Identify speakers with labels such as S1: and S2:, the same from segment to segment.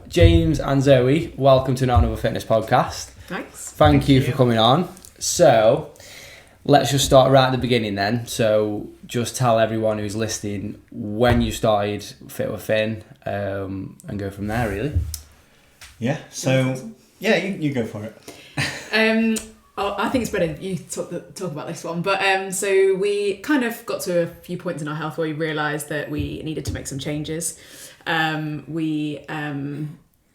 S1: James and Zoe, welcome to Not Another Fitness Podcast.
S2: Thanks.
S1: Thank you for coming on. So, let's just start right at the beginning then. So, just tell everyone who's listening when you started Fit with Finn, and go from there, really.
S3: Yeah, so, you go for it.
S2: I think it's better you talk about this one. But so we kind of got to a few points in our health where we realised that we needed to make some changes. We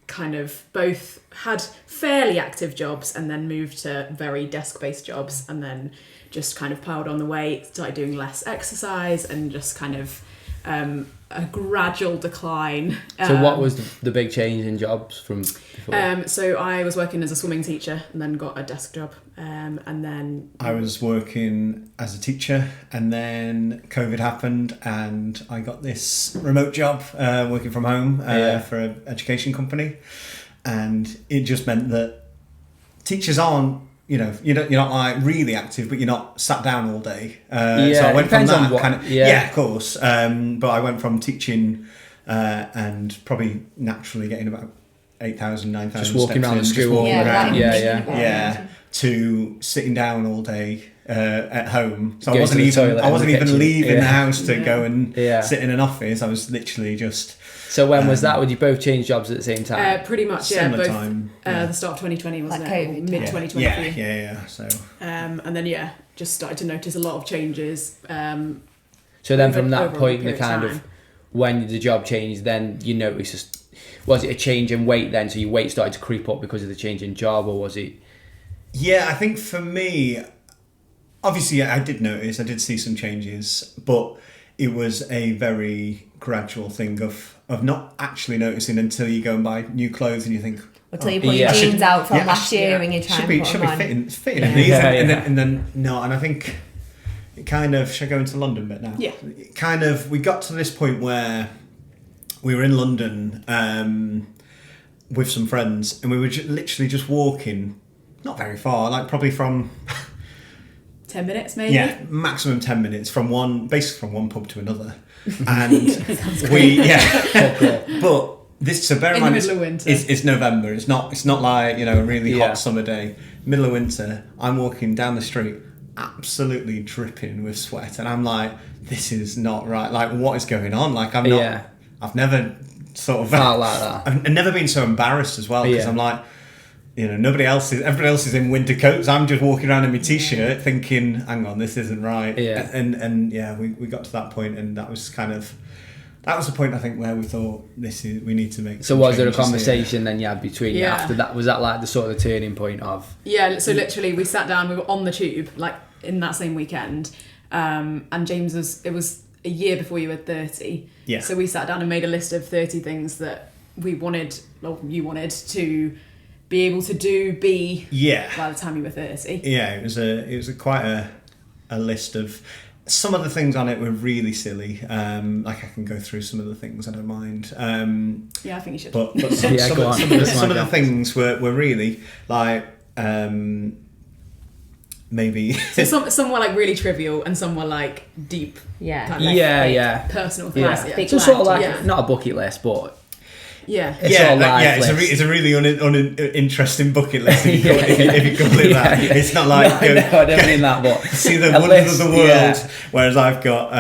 S2: kind of both had fairly active jobs and then moved to very desk-based jobs, and then just kind of piled on the weight, started doing less exercise, and just kind of a gradual decline.
S1: So what was the big change in jobs from before?
S2: So I was working as a swimming teacher and then got a desk job. And then
S3: I was working as a teacher, and then COVID happened and I got this remote job working from home for an education company. And it just meant that teachers aren't, you're not like really active, but you're not sat down all day. So I went from that kind of, of course. But I went from teaching and probably naturally getting about 8,000, 9,000
S1: just walking around the school.
S3: To sitting down all day at home. So I wasn't even leaving the house to go and sit in an office. I was literally just.
S1: So when was that? Would you both change jobs at the same time?
S2: Pretty much,
S3: Similar time.
S2: The start of 2020 wasn't
S4: like
S2: it? Mid 2020.
S3: Yeah. So.
S2: And then just started to notice a lot of changes.
S1: So then from that point, the kind of when the job changed, then you noticed, was it a change in weight then? So your weight started to creep up because of the change in job, or was it?
S3: Yeah, I think for me, obviously I did notice, I did see some changes, but it was a very gradual thing of not actually noticing until you go and buy new clothes and you think...
S4: Until you put your jeans out from last year and you try and put them on.
S3: Fitting in these. And then, no, and I think it kind of... Should I go into London a bit now?
S2: Yeah.
S3: It kind of, we got to this point where we were in London with some friends, and we were literally just walking... Not very far, like probably from
S2: 10 minutes maybe.
S3: Yeah, maximum 10 minutes from one pub to another, and But this, so bear in mind,
S2: the middle of winter.
S3: It's November. It's not like a really hot summer day. Middle of winter, I'm walking down the street, absolutely dripping with sweat, and I'm like, this is not right. Like, what is going on? Like, I'm not. Yeah. I've never sort of
S1: felt like that.
S3: I've never been so embarrassed as well, because I'm like. Everybody else is in winter coats. I'm just walking around in my t-shirt thinking, hang on, this isn't right.
S1: Yeah.
S3: And we got to that point, and that was the point I think where we thought we need to make.
S1: So was there a conversation then you had between you after that? Was that like the sort of the turning point of?
S2: Yeah. So literally, we sat down. We were on the tube like in that same weekend, and James it was a year before you were 30.
S3: Yeah.
S2: So we sat down and made a list of 30 things that you wanted to be able to by the time you were 30.
S3: Yeah, it was quite a list of. Some of the things on it were really silly. Like I can go through some of the things, I don't mind.
S2: I think you should.
S3: But some of the things were really like maybe.
S2: So some were like really trivial, and some were like deep.
S4: Yeah.
S2: Kind of personal things.
S1: Yeah. So sort of like not a bucket list, but.
S2: Yeah,
S3: it's a really uninteresting bucket list if you call it that. It's not like
S1: I don't mean that, but
S3: see the wonders of the world. Whereas I've got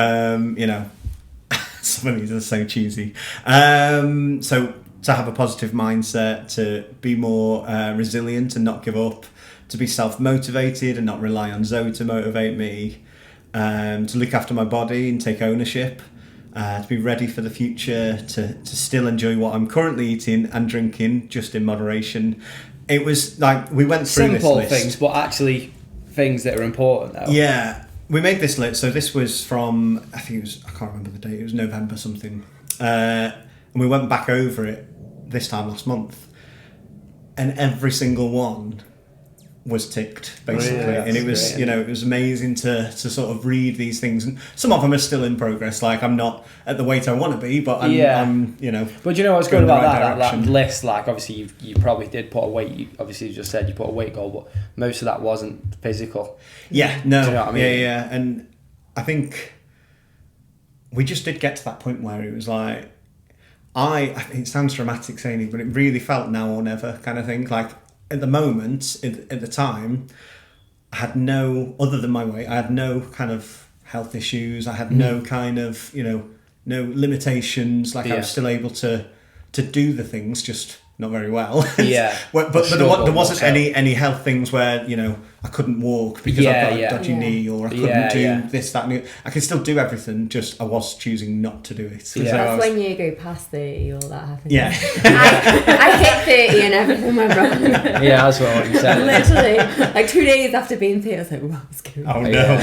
S3: some of these are so cheesy. So to have a positive mindset, to be more resilient and not give up, to be self-motivated and not rely on Zoe to motivate me, to look after my body and take ownership. To be ready for the future, to still enjoy what I'm currently eating and drinking, just in moderation. It was like we went through
S1: simple
S3: this list.
S1: Things, but actually things that are important though.
S3: Yeah, we made this list. So this was from I can't remember the date. It was November something, and we went back over it this time last month, and every single one was ticked basically, and it was great. It was amazing to sort of read these things, and some of them are still in progress. Like I'm not at the weight I want to be, but I'm
S1: But you know what's good about that list? Like obviously you probably did put a weight. You just said you put a weight goal, but most of that wasn't physical.
S3: Yeah, no,
S1: do you know what I mean?
S3: Yeah, and I think we just did get to that point where it was like it sounds dramatic saying it, but it really felt now or never kind of thing. Like at the moment, at the time, I had no, other than my weight, I had no kind of health issues. I had no kind of, no limitations. Like I was still able to do the things, just not very well.
S1: Yeah.
S3: but there wasn't any health things where, I couldn't walk because I've got a dodgy knee, or I couldn't do this, that, and I can still do everything, just I was choosing not to do it.
S4: So that's when you go past 30, all that happens.
S3: Yeah.
S4: I hit 30 and everything went wrong.
S1: Yeah, that's what you said.
S4: Literally, like 2 days after being 30, I was like, what's going on?
S3: Oh, no.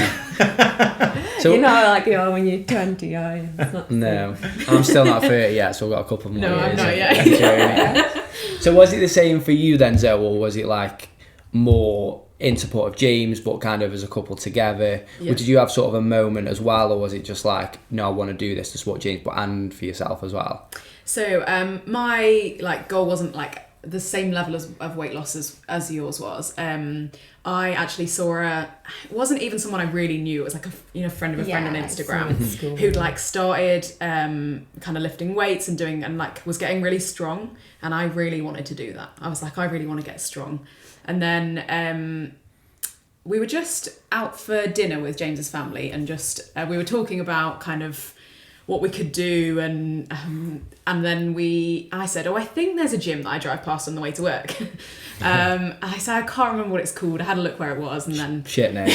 S1: So,
S4: you're not like you are when you're 20, are you?
S1: No, I'm still not 30 yet, so I've got a couple more years.
S2: No, I'm not yet.
S1: So was it the same for you then, Zoe, or was it like more in support of James, but kind of as a couple together?
S2: Yeah.
S1: Or did you have sort of a moment as well, or was it just like, no, I want to do this to support James, but and for yourself as well?
S2: So my goal wasn't like the same level of weight loss as yours was. I actually saw it wasn't even someone I really knew. It was like a friend of a friend on Instagram who'd like started kind of lifting weights and doing, and like was getting really strong, and I really wanted to do that. I was like, I really want to get strong. And then we were just out for dinner with James's family, and just we were talking about kind of what we could do, and then I said, I think there's a gym that I drive past on the way to work. I said, I can't remember what it's called. I had a look where it was, and then
S1: shit name.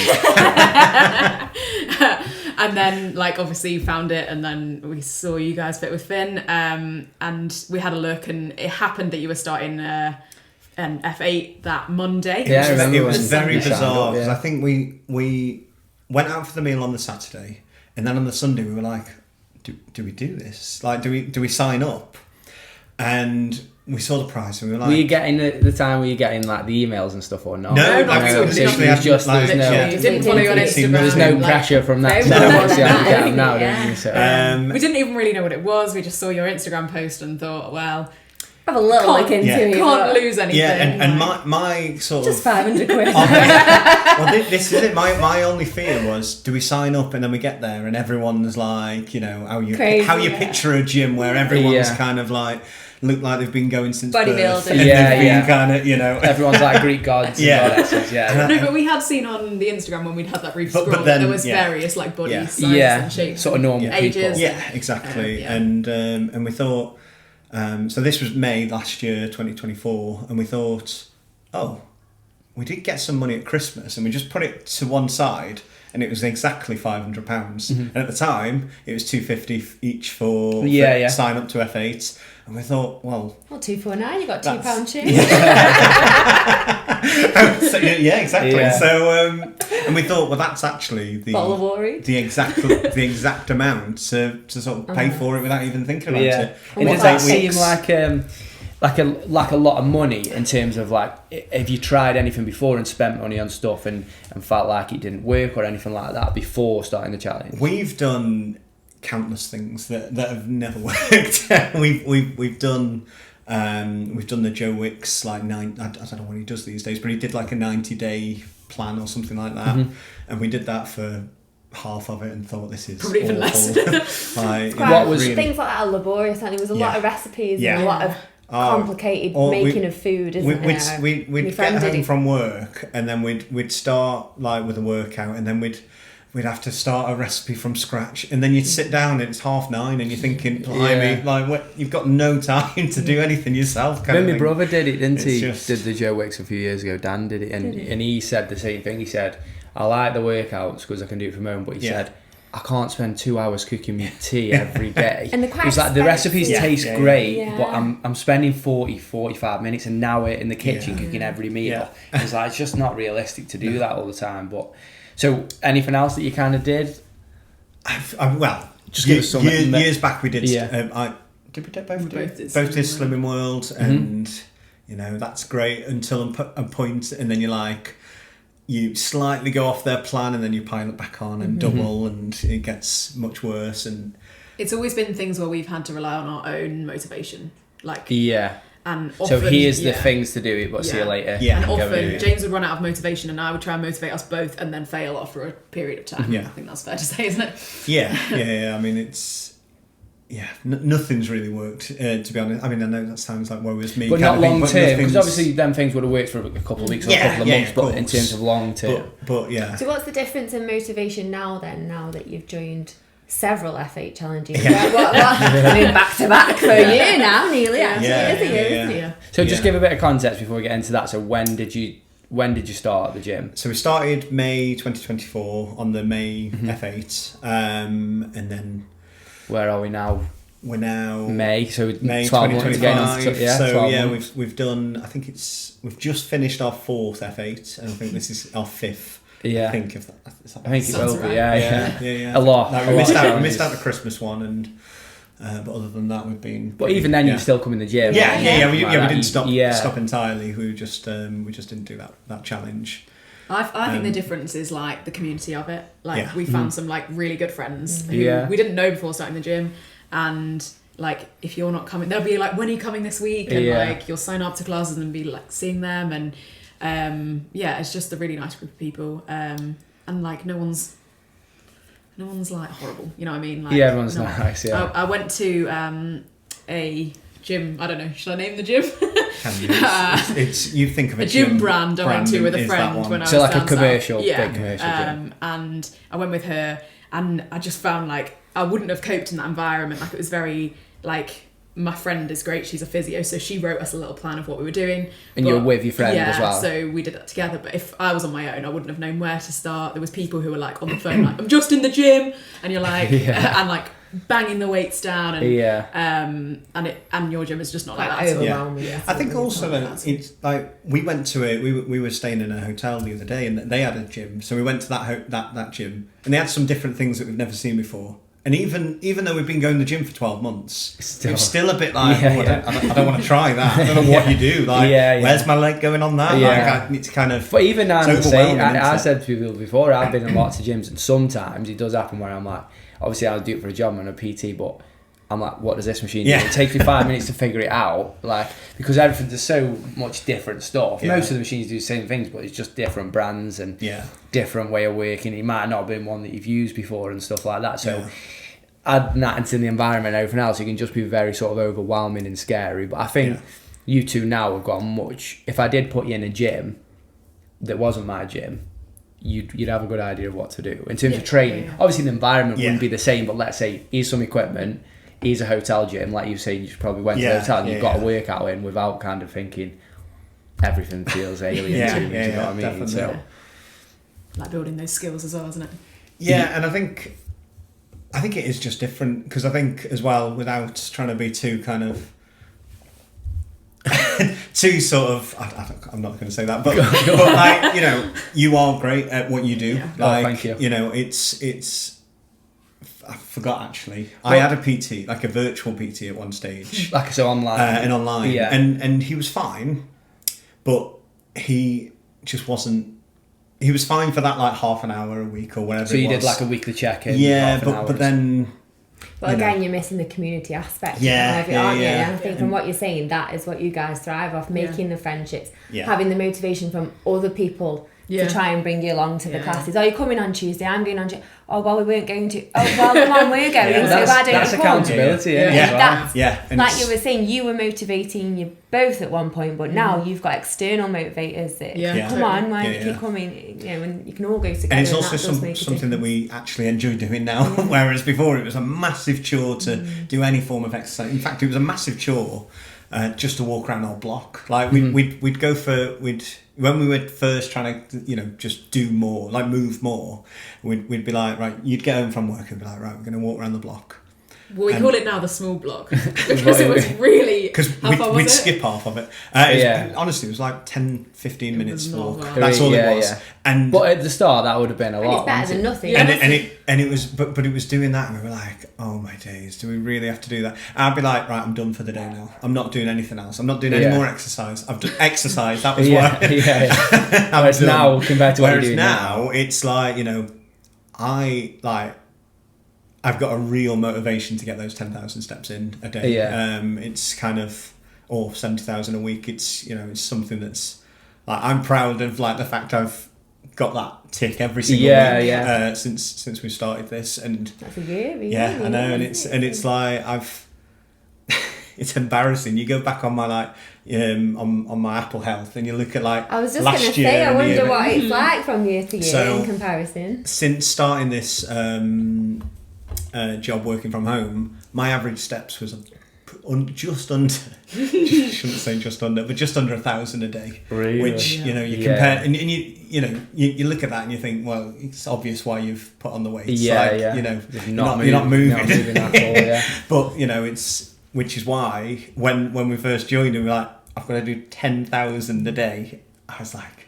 S2: and then like obviously found it, and then we saw you guys Fit with Finn, and we had a look, and it happened that you were starting an F8 that Monday.
S1: Yeah,
S3: it was very
S1: Sunday.
S3: bizarre, because I think we went out for the meal on the Saturday, and then on the Sunday we were like, do we do this? Like, do we sign up? And we saw the price, and we were like,
S1: were you getting the time? Were you getting like the emails and stuff, or not?
S2: No,
S3: not
S1: It's just
S3: like,
S1: there's
S2: didn't follow you on Instagram.
S1: There's no pressure from that. So obviously I get them now, don't you? So,
S2: we didn't even really know what it was. We just saw your Instagram post and thought, well,
S4: Have a little look into it.
S2: Can't lose anything.
S3: Yeah, and my sort
S4: just
S3: of
S4: 500 quid.
S3: well, this is it. My only fear was, do we sign up and then we get there and everyone's like, how you picture a gym where everyone's kind of like look like they've been going since birth.
S4: Bodybuilding.
S3: Kind of,
S1: everyone's like Greek gods.
S2: No, but we had seen on the Instagram when we'd had that brief scroll that there was various like body sizes and shapes,
S1: sort of normal
S2: ages.
S1: people.
S3: Yeah, exactly. And we thought. So this was May last year, 2024, and we thought, we did get some money at Christmas, and we just put it to one side, and it was exactly £500. And at the time, it was $250 each for sign up to F8, and we thought, well,
S4: £249, you got £2 cheap.
S3: So, yeah, exactly. Yeah. So, and we thought, well, that's actually the exact amount to sort of pay for it without even thinking about it.
S1: And does that seem like a lot of money in terms of like, have you tried anything before and spent money on stuff and felt like it didn't work or anything like that before starting the challenge?
S3: We've done countless things that have never worked. We've done the Joe Wicks I don't know what he does these days, but he did like a 90-day plan or something like that, and we did that for half of it and thought, this is
S2: probably even less.
S3: What
S4: was things like that are laborious, and it was a lot of recipes and a lot of complicated making of food, isn't there?
S3: We'd get home from work, and then we'd start like with a workout, and then we'd have to start a recipe from scratch, and then you'd sit down and it's 9:30 and you're thinking, blimey, like you've got no time to do anything yourself.
S1: When my brother did it, didn't he? Did the Joe Wicks a few years ago. Dan did it, and he said the same thing. He said, I like the workouts because I can do it from home, but he said, I can't spend 2 hours cooking me tea every day.
S4: And
S1: it was like the recipes taste great, but I'm spending 40-45 minutes an hour in the kitchen cooking every meal. It's like, it's just not realistic to do that all the time. But so anything else that you kind of did?
S3: Just give us some years back we did. Did we do both? Both did Slimming World, and that's great until a point, and then you're like, you slightly go off their plan, and then you pile it back on and double, and it gets much worse. And
S2: it's always been things where we've had to rely on our own motivation, and often,
S1: so here's the things to do it, but see you later.
S2: And often James would run out of motivation, and I would try and motivate us both, and then fail after a period of time. I think that's fair to say, isn't it?
S3: Yeah. I mean, nothing's really worked, to be honest. I mean, I know that sounds like woe is me.
S1: But not long term, because obviously them things would have worked for a couple of weeks or a couple of months, but in terms of long term.
S3: But yeah.
S4: So what's the difference in motivation now that you've joined several F8 challenges? I mean, back to back for a year now, nearly. Actually, it's a year, isn't it?
S1: So just give a bit of context before we get into that. So when did you start the gym?
S3: So we started May 2024 on the May F8, and then
S1: where are we now?
S3: We're now
S1: May, so
S3: May
S1: 12 months again.
S3: We've done. I think we've just finished our 4th F8, and I think this is our 5th.
S1: Yeah,
S3: I think it
S1: will be. Yeah. A lot.
S3: We missed out the Christmas one, and but other than that, we've been.
S1: But even then, you still come in the gym.
S3: We didn't stop entirely. We just didn't do that challenge.
S2: I think the difference is like the community of it. Like we found some like really good friends who we didn't know before starting the gym, and like if you're not coming, they'll be like, when are you coming this week? And like you'll sign up to classes and be like seeing them, and it's just a really nice group of people, and like no one's like horrible, you know what I mean? Like,
S1: everyone's nice.
S2: I went to a gym. I don't know. Should I name the gym?
S3: Can you? It's you think of
S2: a gym brand I went to with a friend when I was
S1: so like
S2: down
S1: a commercial,
S2: south.
S1: big commercial gym.
S2: And I went with her, and I just found like I wouldn't have coped in that environment. Like it was very like. My friend is great, she's a physio, so she wrote us a little plan of what we were doing.
S1: And you're with your friend as well?
S2: So we did that together, but if I was on my own, I wouldn't have known where to start. There was people who were like on the phone, like, I'm just in the gym, and you're like, and like banging the weights down, and and your gym is just not like that.
S4: Overwhelming.
S3: I think also it's like we went to we were staying in a hotel the other day, and they had a gym, so we went to that gym, and they had some different things that we've never seen before. And even though we've been going to the gym for 12 months, it's still a bit like, I don't want to try that. I don't know what you do. Like, where's my leg going on that? Like, I need to kind of...
S1: But even now, I said to people before, I've been in lots of gyms, and sometimes it does happen where I'm like, obviously I'll do it for a job and a PT, but I'm like, what does this machine do? It takes me 5 minutes to figure it out, like, because there's so much different stuff. Most of the machines do the same things, but it's just different brands and different way of working. It might not have been one that you've used before and stuff like that. So add that into the environment and everything else, it can just be very sort of overwhelming and scary. But I think you two now have got much. If I did put you in a gym that wasn't my gym, you'd have a good idea of what to do in terms of training. Obviously the environment wouldn't be the same, but let's say here's some equipment, here's a hotel gym, like you say, you probably went to the hotel and you've got a workout in without kind of thinking everything feels alien to me, you know what I mean?
S3: Definitely.
S1: So,
S2: like building those skills as well, isn't it?
S3: And I think it is just different, because I think as well, without trying to be too kind of too sort of I'm not going to say that, but like, you know, you are great at what you do. Like,
S1: thank you.
S3: You know, it's I forgot actually. I had a PT, like a virtual PT at one stage,
S1: like so online,
S3: and he was fine, but he just wasn't. He was fine for that like half an hour a week or whatever.
S1: So you did like a weekly check-in.
S3: But then.
S4: But again, you're missing the community aspect. Aren't you? And I think from what you're saying, that is what you guys thrive off: making the friendships, having the motivation from other people to try and bring you along to the classes. Oh, you're coming on Tuesday, I'm going on Tuesday. Oh, well, we weren't going to. Oh, well, come on, we're going. So why don't
S1: that's
S4: you
S1: accountability.
S3: And
S4: like you were saying, you were motivating you both at one point, but now you've got external motivators that come on, why don't you keep coming? You know, and you can all go together.
S3: And it's also something that we actually enjoy doing now, whereas before it was a massive chore to do any form of exercise. In fact, it was a massive chore just to walk around our block. Like we'd go for when we were first trying to, you know, just do more, like move more, we'd be like, right, you'd get home from work and be like, right, we're going to walk around the block.
S2: Well, we call it now the small block because it was really...
S3: Because we'd skip half of it. Honestly, it was like 10-15 minutes walk. That's all it was.
S1: And but at the start, that would have been a lot.
S4: It's better than nothing.
S3: And it was, but it was doing that, and we were like, oh my days, do we really have to do that? And I'd be like, right, I'm done for the day now. I'm not doing anything else. I'm not doing any more excive. I've done exercise. That was what.
S1: Whereas now, compared to what you're doing
S3: now, it's like, you know, I've got a real motivation to get those 10,000 steps in a day. It's kind of, or 70,000 a week. It's, you know, it's something that's like, I'm proud of like the fact I've got that tick every single week since we started this, and
S4: that's a year.
S3: Yeah, I know, and it's like it's embarrassing. You go back on my on my Apple Health, and you look at
S4: I was just going to say, I wonder what it's like from year to year in comparison.
S3: Since starting this job working from home, my average steps was just under shouldn't say just under, but just under 1,000 a day.
S1: Really?
S3: Which you compare, and you look at that and you think, well, it's obvious why you've put on the weight. You're not moving at all. But it's, which is why when we first joined, we were like, I've got to do 10,000 a day. I was like,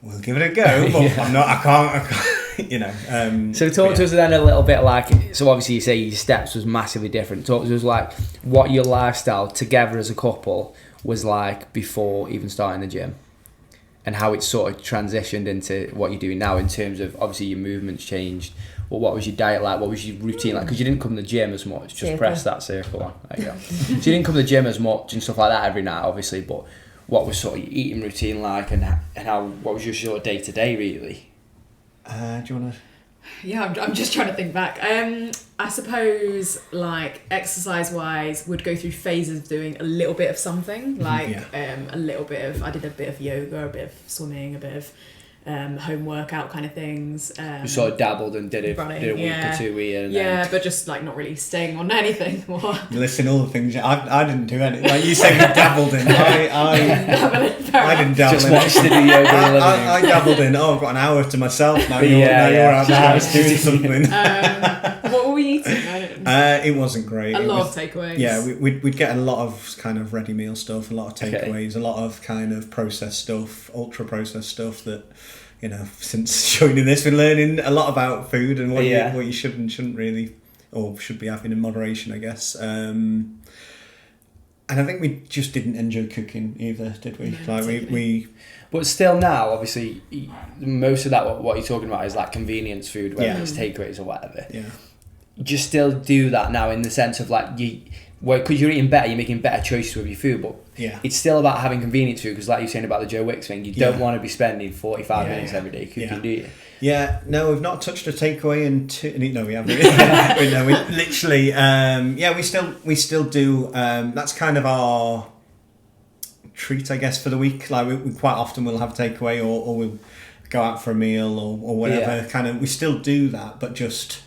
S3: we'll give it a go, but I can't.
S1: So talk to us then a little bit, like, so obviously you say your steps was massively different. Talk to us like what your lifestyle together as a couple was like before even starting the gym, and how it sort of transitioned into what you're doing now in terms of, obviously your movements changed. Well, what was your diet like? What was your routine like? Because you didn't come to the gym as much. Just press that circle on. There you go. So you didn't come to the gym as much and stuff like that every night, obviously. But what was sort of your eating routine like, and how what was your sort of day to day really?
S3: Do you want to?
S2: Yeah, I'm just trying to think back. I suppose like exercise wise, would go through phases of doing a little bit of something, like a little bit of. I did a bit of yoga, a bit of swimming, a bit of home workout kind of things.
S1: You sort of dabbled and did a week or two here.
S2: But just like not really staying on anything.
S3: Listen, all the things I didn't do anything. Like you said, you dabbled in. I didn't dabble
S1: just
S3: in.
S1: Just watched the yoga.
S3: I dabbled in. I've got an hour to myself now. You're out the house doing something.
S2: What were we eating?
S3: It wasn't great.
S2: A lot of takeaways.
S3: Yeah, we'd get a lot of kind of ready meal stuff, a lot of takeaways, a lot of kind of processed stuff, ultra processed stuff that, since joining this, we're learning a lot about food and what you should and shouldn't really, or should be having in moderation, I guess. And I think we just didn't enjoy cooking either, did we?
S2: No,
S3: like we.
S1: But still now, obviously, most of that, what you're talking about is like convenience food, whether it's takeaways or whatever.
S3: Yeah.
S1: You still do that now in the sense of like because you're eating better, you're making better choices with your food, but it's still about having convenience food, because like you're saying about the Joe Wicks thing, you don't want to be spending 45 minutes every day cooking, do you?
S3: Yeah, no, we've not touched a takeaway no, we haven't. No, we literally, we still do. That's kind of our treat, I guess, for the week. Like we quite often will have takeaway, or we'll go out for a meal or whatever. Kind of, we still do that, but just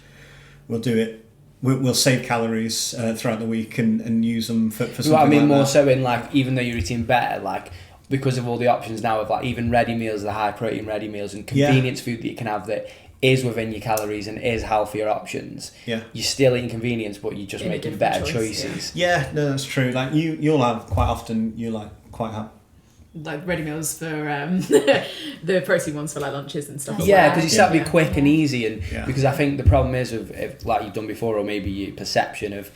S3: we'll do it. We'll save calories throughout the week and use them for something
S1: like that.
S3: more
S1: so in like, even though you're eating better, like because of all the options now of like even ready meals, the high protein ready meals and convenience food that you can have that is within your calories and is healthier options.
S3: Yeah,
S1: you're still eating convenience, but you're just making better choices.
S3: Yeah, no, that's true. Like you'll have quite often
S2: like ready meals for the protein ones for like lunches and stuff.
S1: Yeah, because it's got to be quick and easy, and because I think the problem is if like you've done before, or maybe your perception of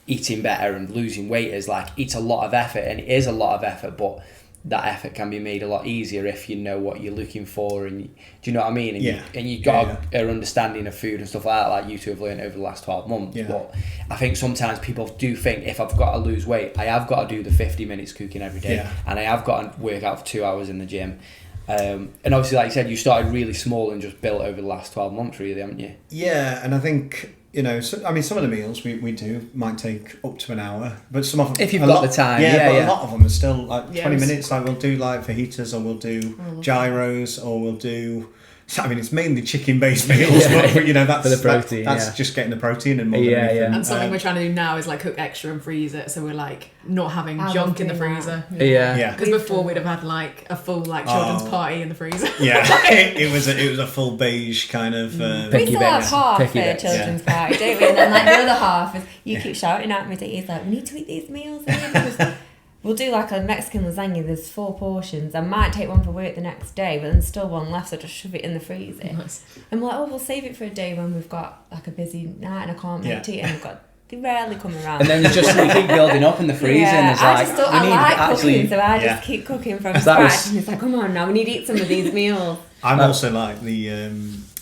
S1: eating better and losing weight is like it's a lot of effort, and it is a lot of effort, but that effort can be made a lot easier if you know what you're looking for, and do you know what I mean? And you got an understanding of food and stuff like that, like you two have learned over the last 12 months. But I think sometimes people do think, if I've got to lose weight, I have got to do the 50 minutes cooking every day, and I have got to work out for 2 hours in the gym. And obviously, like you said, you started really small and just built over the last 12 months, really, haven't you?
S3: Yeah, and I think, some of the meals we do might take up to an hour, but some of them,
S1: if you've got the time,
S3: a lot of them are still like 20 minutes. Like we'll do like fajitas, or we'll do gyros, or we'll do. I mean, it's mainly chicken-based meals, but that's
S1: for the protein.
S3: That's just getting the protein and more than anything.
S2: And something we're trying to do now is like cook extra and freeze it, so we're like not having junk in the freezer. Because before we'd have had like a full like children's party in the freezer.
S3: It was a full beige kind of.
S4: We still have half a children's party, don't we? And then like the other half is you keep shouting at me that he's like, we need to eat these meals. We'll do like a Mexican lasagna, there's 4 portions. I might take one for work the next day, but then still one left, so just shove it in the freezer.
S2: Nice.
S4: I'm like, we'll save it for a day when we've got like a busy night and I can't make tea, and they rarely come around.
S1: And then you just keep building up in the freezer, and it's
S4: I like cooking, so I just keep cooking from scratch. And it's like, come on now, we need to eat some of these meals.
S3: I'm also like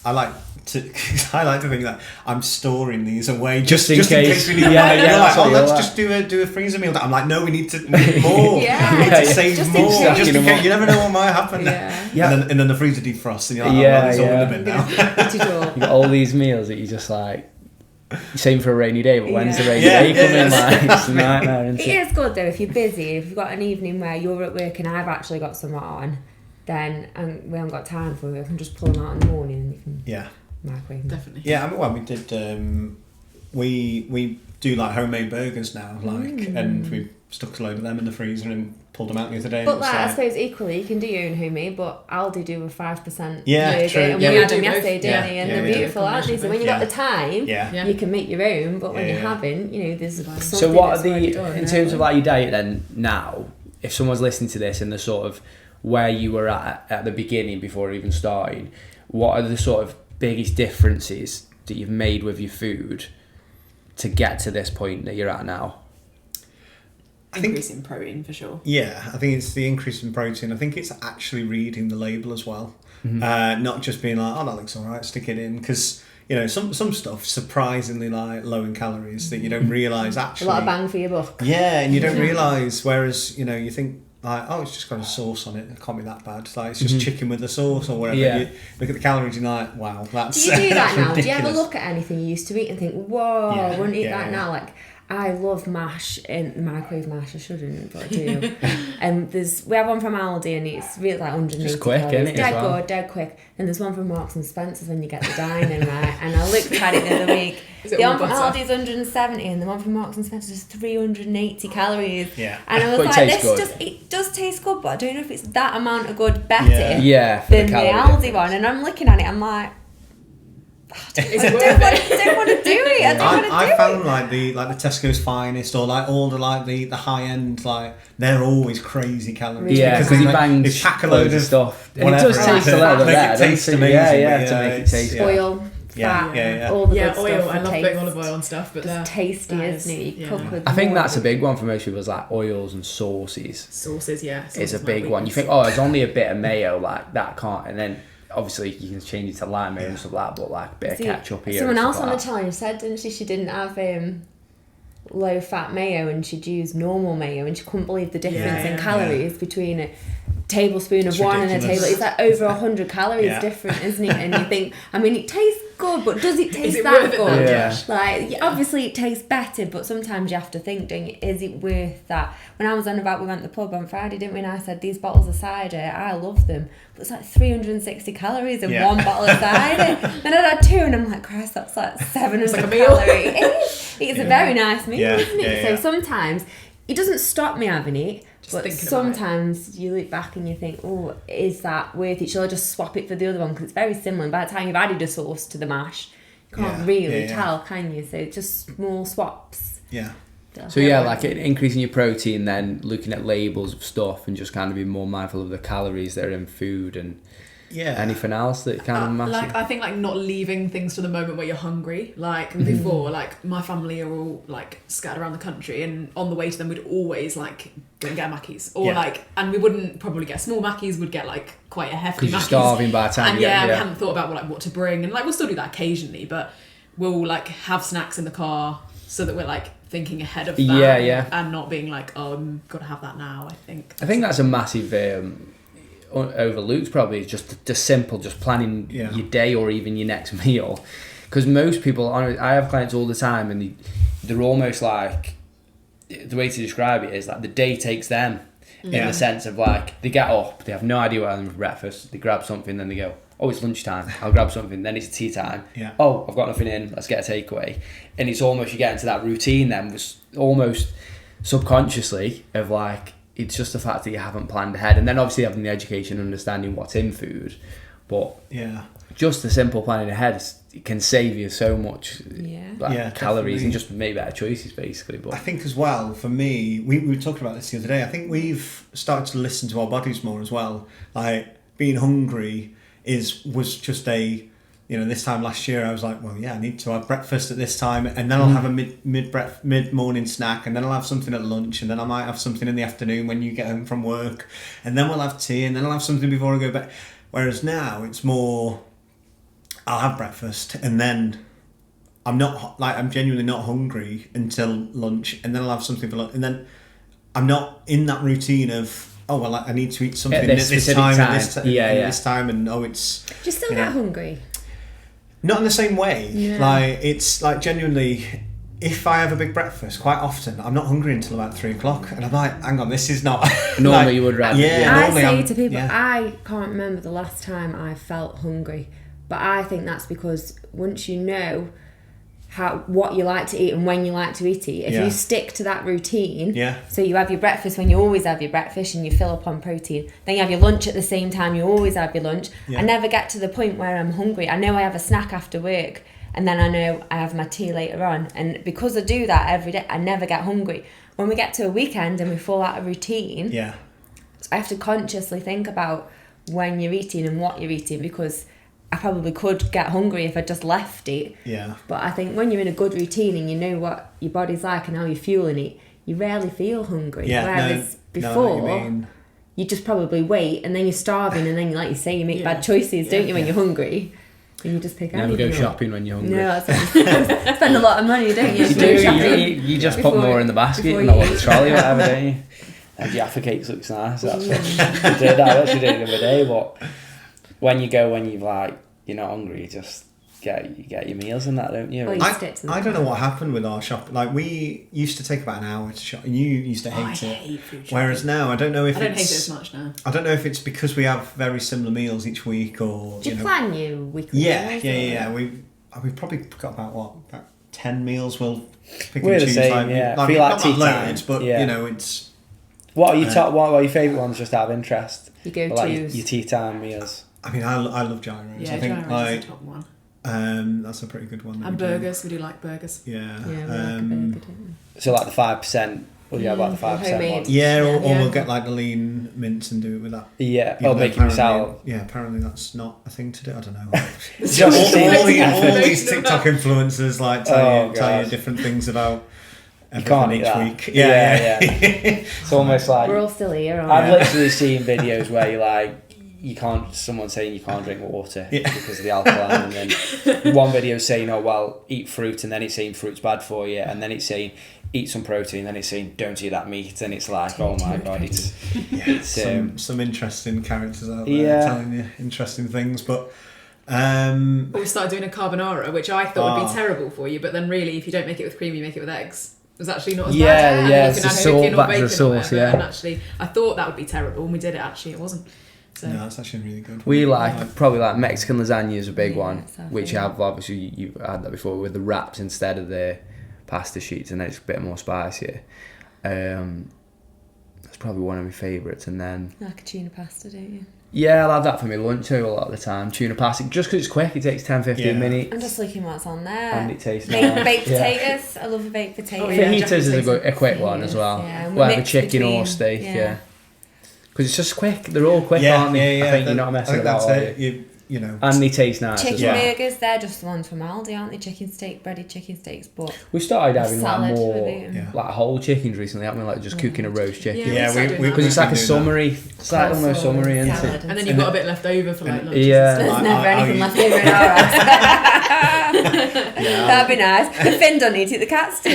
S3: I like to think that I'm storing these away just in case we need. Let's just do a freezer meal. I'm like, no, we need more. We to save
S4: Just
S3: more,
S4: in
S3: just in
S1: case.
S3: case. You never know what might happen.
S4: Yeah.
S3: And then the freezer defrosts, and you're like, it's all in the bin now.
S1: You got all these meals that you just like. Same for a rainy day, but when's the rainy day coming? Like, it's a nightmare, isn't it?
S4: It is good though if you're busy. If you've got an evening where you're at work and I've actually got some on, then and we haven't got time for it, I can just pull them out in the morning and you can microwave them.
S2: Definitely.
S3: Yeah, I mean, well, we did. We do like homemade burgers now, and we stuck a load of them in the freezer and pulled them out the other day.
S4: But like, I suppose equally you can do your own homemade, but Aldi do a 5% burger,
S3: true.
S4: and we had them yesterday, didn't we? And they're beautiful, aren't they? So when you've got the time, you can make your own. But when you haven't, there's something.
S1: So what are
S4: done,
S1: in terms of like your diet then now? If someone's listening to this and they're sort of where you were at the beginning before even starting, what are the sort of biggest differences that you've made with your food to get to this point that you're at now?
S2: Increase in protein for sure.
S3: Yeah, I think it's the increase in protein. I think it's actually reading the label as well, not just being like, oh, that looks all right, stick it in, because some stuff surprisingly like low in calories that you don't realise actually.
S4: A lot of bang for your buck.
S3: Yeah, and you don't realise. Whereas you think like, oh, it's just got a sauce on it. It can't be that bad. Like it's just chicken with the sauce or whatever.
S1: Yeah.
S3: You look at the calories, you're like, wow, that's.
S4: Do you do that now?
S3: ridiculous.
S4: Do you ever look at anything you used to eat and think, whoa, I wouldn't eat that now? Like, I love mash in microwave mash. I shouldn't, but I do. We have one from Aldi and it's really like 180
S1: Just quick,
S4: calories.
S1: isn't it, as well?
S4: Dead quick. And there's one from Marks and Spencer's when you get the dining, right? And I looked at it the other week. The one from Aldi's 170 and the one from Marks and Spencer's is 380 calories.
S3: Yeah.
S4: And I was
S1: But
S4: like, it does taste good, but I don't know if it's that amount of good better
S1: for
S4: than the Aldi one. And I'm looking at it, I'm like, I don't want to do it.
S3: I found like the Tesco's Finest or like all the high end, like they're always crazy calories.
S1: Yeah, because they bang
S3: pack a load of
S1: stuff. And it
S3: whatever
S1: does taste a little bit better.
S3: It tastes amazing.
S1: To make it taste
S4: oil, fat, all the good
S2: oil.
S4: stuff.
S2: I love putting olive oil on stuff, but
S4: it's tasty, isn't it? You cook with
S1: I think that's a big one for most people, is like oils and sauces.
S2: Sauces, yeah.
S1: It's a big one. You think, oh, there's only a bit of mayo, like that can't, and then obviously you can change it to lime mayo and stuff like that, but like a bit of ketchup here.
S4: Someone else on the challenge said, didn't she didn't have low fat mayo and she'd use normal mayo and she couldn't believe the difference in calories between a tablespoon of one and a table. It's like over 100 calories different, isn't it? And you think, I mean, it tastes good, but does it taste that good?
S1: Yeah.
S4: Like, obviously it tastes better, but sometimes you have to think, don't you, is it worth that? When I was on about, we went to the pub on Friday, didn't we? And I said, these bottles of cider, I love them, but it's like 360 calories in one bottle of cider. Then I had two, and I'm like, Christ, that's like 700
S2: like a meal.
S4: calories. It's a very nice meal, isn't it?
S3: Yeah.
S4: So sometimes it doesn't stop me having it. But
S2: thinking
S4: sometimes you look back and you think, oh, is that worth it? Shall I just swap it for the other one? Because it's very similar. And by the time you've added a sauce to the mash, you can't really tell, can you? So just small swaps.
S3: Yeah.
S1: So like increasing your protein, then looking at labels of stuff and just kind of being more mindful of the calories that are in food and anything else that kind of massive.
S2: Like I think like not leaving things to the moment where you're hungry. Like before, like my family are all like scattered around the country, and on the way to them we'd always like go and get Mackies or like, and we wouldn't probably get small Mackies, we'd get like quite a hefty Mackies.
S1: Because you're starving by the time
S2: and
S1: you get,
S2: we hadn't thought about like what to bring, and like we'll still do that occasionally, but we'll like have snacks in the car so that we're like thinking ahead of that and not being like, oh, I'm gotta have that now. I think
S1: that's a massive overlooked, probably just simple, just planning your day or even your next meal, because most people, I have clients all the time and they're almost like, the way to describe it is like the day takes them in the sense of like they get up, they have no idea what they're having for breakfast, they grab something, then they go, oh, it's lunchtime, I'll grab something, then it's tea time, oh, I've got nothing in, let's get a takeaway. And it's almost, you get into that routine then, was almost subconsciously of like, it's just the fact that you haven't planned ahead, and then obviously having the education and understanding what's in food, but just the simple planning ahead can save you so much calories
S3: definitely.
S1: and just make better choices basically. But
S3: I think as well, for me, we were talking about this the other day, I think we've started to listen to our bodies more as well. Like being hungry was just a, this time last year I was like, well, I need to have breakfast at this time, and then I'll have a mid-morning snack, and then I'll have something at lunch, and then I might have something in the afternoon when you get home from work, and then we'll have tea, and then I'll have something before I go back. Whereas now it's more, I'll have breakfast, and then I'm genuinely not hungry until lunch, and then I'll have something for lunch, and then I'm not in that routine of, oh well, I need to eat something
S1: At
S3: at
S1: this
S3: this
S1: specific
S3: time,
S1: time.
S3: and this time, and it's.
S4: Do you still
S3: you
S4: get
S3: know,
S4: hungry?
S3: Not in the same way.
S4: Yeah.
S3: Like it's like genuinely, if I have a big breakfast, quite often I'm not hungry until about 3 o'clock, and I'm like, hang on, this is not.
S1: Normally
S3: like,
S1: you would rather.
S3: Yeah.
S4: I
S3: Normally
S4: say to people,
S3: yeah.
S4: I can't remember the last time I felt hungry, but I think that's because once you know what you like to eat and when you like to eat it, if you stick to that routine, so you have your breakfast when you always have your breakfast and you fill up on protein, then you have your lunch at the same time, you always have your lunch. I never get to the point where I'm hungry. I know I have a snack after work, and then I know I have my tea later on, and because I do that every day, I never get hungry. When we get to a weekend and we fall out of routine, I have to consciously think about when you're eating and what you're eating, because I probably could get hungry if I just left it.
S3: Yeah.
S4: But I think when you're in a good routine and you know what your body's like and how you're fueling it, you rarely feel hungry.
S3: Yeah,
S4: Whereas before, you just probably wait, and then you're starving, and then, like you say, you make bad choices, don't you, when you're hungry? And you just pick
S1: Never go shopping when you're hungry.
S4: No, spend a lot of money, don't you?
S1: You do. You just put more in the basket and not on the trolley or whatever, don't you? And the Jaffa cakes looks nice. That's what I did. I actually did it the other day. But when you're not hungry, you just get your meals and that, don't you?
S3: I don't know what happened with our shop. Like, we used to take about an hour to shop, and you used to hate it.
S2: Hate food shopping.
S3: Whereas now, I don't know if
S2: I don't hate it as much now.
S3: I don't know if it's because we have very similar meals each week, or
S4: Do you plan your weekly meals?
S3: Yeah. We've probably got about 10 meals. We'll pick
S1: We're
S3: and
S1: the
S3: choose.
S1: same, yeah. I feel like tea
S3: loads,
S1: time.
S3: but it's.
S1: What are your what are your favourite ones? Just out of interest.
S4: You go to
S1: like your tea time meals.
S3: I mean, I love gyros.
S2: Yeah,
S3: I think
S2: gyros is the top one.
S3: That's a pretty good one.
S2: And burgers, we do like burgers.
S3: Yeah.
S4: Yeah, we like a burger, don't we?
S1: So like the 5%. Or you have like the 5%
S4: homemade.
S1: ones.
S3: Yeah, or we'll get like the lean mince and do it with that.
S1: Yeah,
S3: Even
S1: or
S3: though
S1: make it yourself.
S3: apparently- Yeah, apparently that's not a thing to do. I don't know.
S1: Just
S3: all
S1: effort.
S3: these TikTok influencers like tell you different things about everything
S1: eat
S3: each
S1: that.
S3: week.
S1: Yeah. It's almost like
S4: We're all still here, aren't
S1: I've
S4: we?
S1: literally seen videos where you're like, someone saying you can't drink water because of the alkaline, and then one video saying, oh well, eat fruit, and then it's saying fruit's bad for you, and then it's saying eat some protein, then it's saying don't eat that meat, and it's like, oh my god, it's
S3: some interesting characters out there telling you interesting things, but
S2: we started doing a carbonara, which I thought would be terrible for you, but then really, if you don't make it with cream, you make it with eggs. It was actually not as bad.
S1: Yeah,
S2: and you
S1: it's
S2: can
S1: the
S2: add
S1: salt
S2: bacon or
S1: back to the
S2: bacon or
S1: sauce,
S2: whatever,
S1: yeah.
S2: And actually, I thought that would be terrible, and we did it. Actually, it wasn't. So.
S3: no, it's actually really good.
S1: We probably like Mexican lasagna is a big one, which
S4: favorite.
S1: have obviously you've had that before with the wraps instead of the pasta sheets, and then it's a bit more spicier. That's probably one of my favourites, and then
S4: Like a tuna pasta, don't you?
S1: yeah, I'll have that for my lunch too a lot of the time. Tuna pasta, just because it's quick, it takes 10-15 minutes.
S4: I'm just looking what's on there.
S1: And it tastes nice.
S4: Baked potatoes. I love a baked potato.
S2: Oh, yeah.
S1: Fajitas is a quick one as well.
S4: Yeah, and
S1: Whether
S4: mix
S1: chicken or
S4: between-
S1: steak,
S4: yeah.
S1: Because it's just quick. They're all quick, aren't they?
S3: Yeah,
S1: I think you're not messing about.
S3: That's it. You know.
S1: And they taste nice
S4: Chicken
S1: as well.
S4: burgers, they're just the ones from Aldi, aren't they? Chicken steak, breaded chicken steaks, but
S1: We started having like
S4: salad
S1: more
S4: with it.
S1: like whole chickens recently, haven't we? Like just cooking a roast chicken.
S3: Yeah,
S2: we
S1: Because it's like a
S3: been doing
S1: summery, it's like almost summery, isn't
S4: salad
S1: it?
S2: And then you've got a bit left over for like lunch.
S1: Yeah.
S4: There's
S3: I-
S4: never
S3: I-
S4: anything
S3: I-
S4: left over in our house. That'd be nice. The Finn don't eat it, the cats do.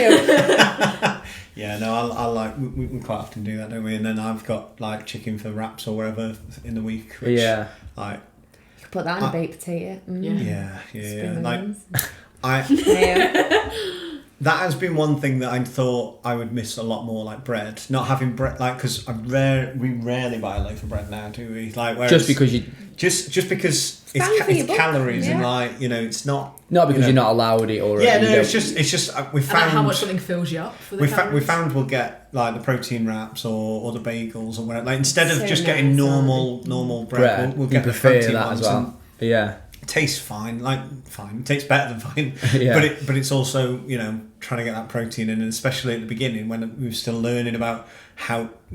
S3: Yeah, no, I like we quite often do that, don't we? And then I've got like chicken for wraps or wherever in the week. Which, like
S4: You could put that on a baked potato.
S3: yeah.
S4: Spring
S3: Like
S4: onions.
S3: I that has been one thing that I thought I would miss a lot more, like bread. Not having bread, like because we rarely buy a loaf of bread now, do we? Like whereas,
S1: Just because you,
S3: just because
S4: bang for your
S3: it's
S4: buck,
S3: calories and
S4: yeah.
S3: like it's not.
S1: not because you're not allowed it or
S3: Yeah,
S1: you
S3: no,
S1: don't-
S3: it's just we
S2: And
S3: found
S2: like how much something fills you up for the
S3: we
S2: calories.
S3: found we'll get like the protein wraps or the bagels or whatever. Like instead of
S4: So
S3: just getting
S4: nice,
S3: normal bread,
S1: bread.
S3: we'll
S1: You
S3: get the
S1: prefer
S3: protein
S1: that
S3: ones
S1: as well.
S3: and
S1: Yeah.
S3: it tastes fine. It tastes better than fine.
S1: Yeah.
S3: But it's also trying to get that protein in, and especially at the beginning when we were still learning about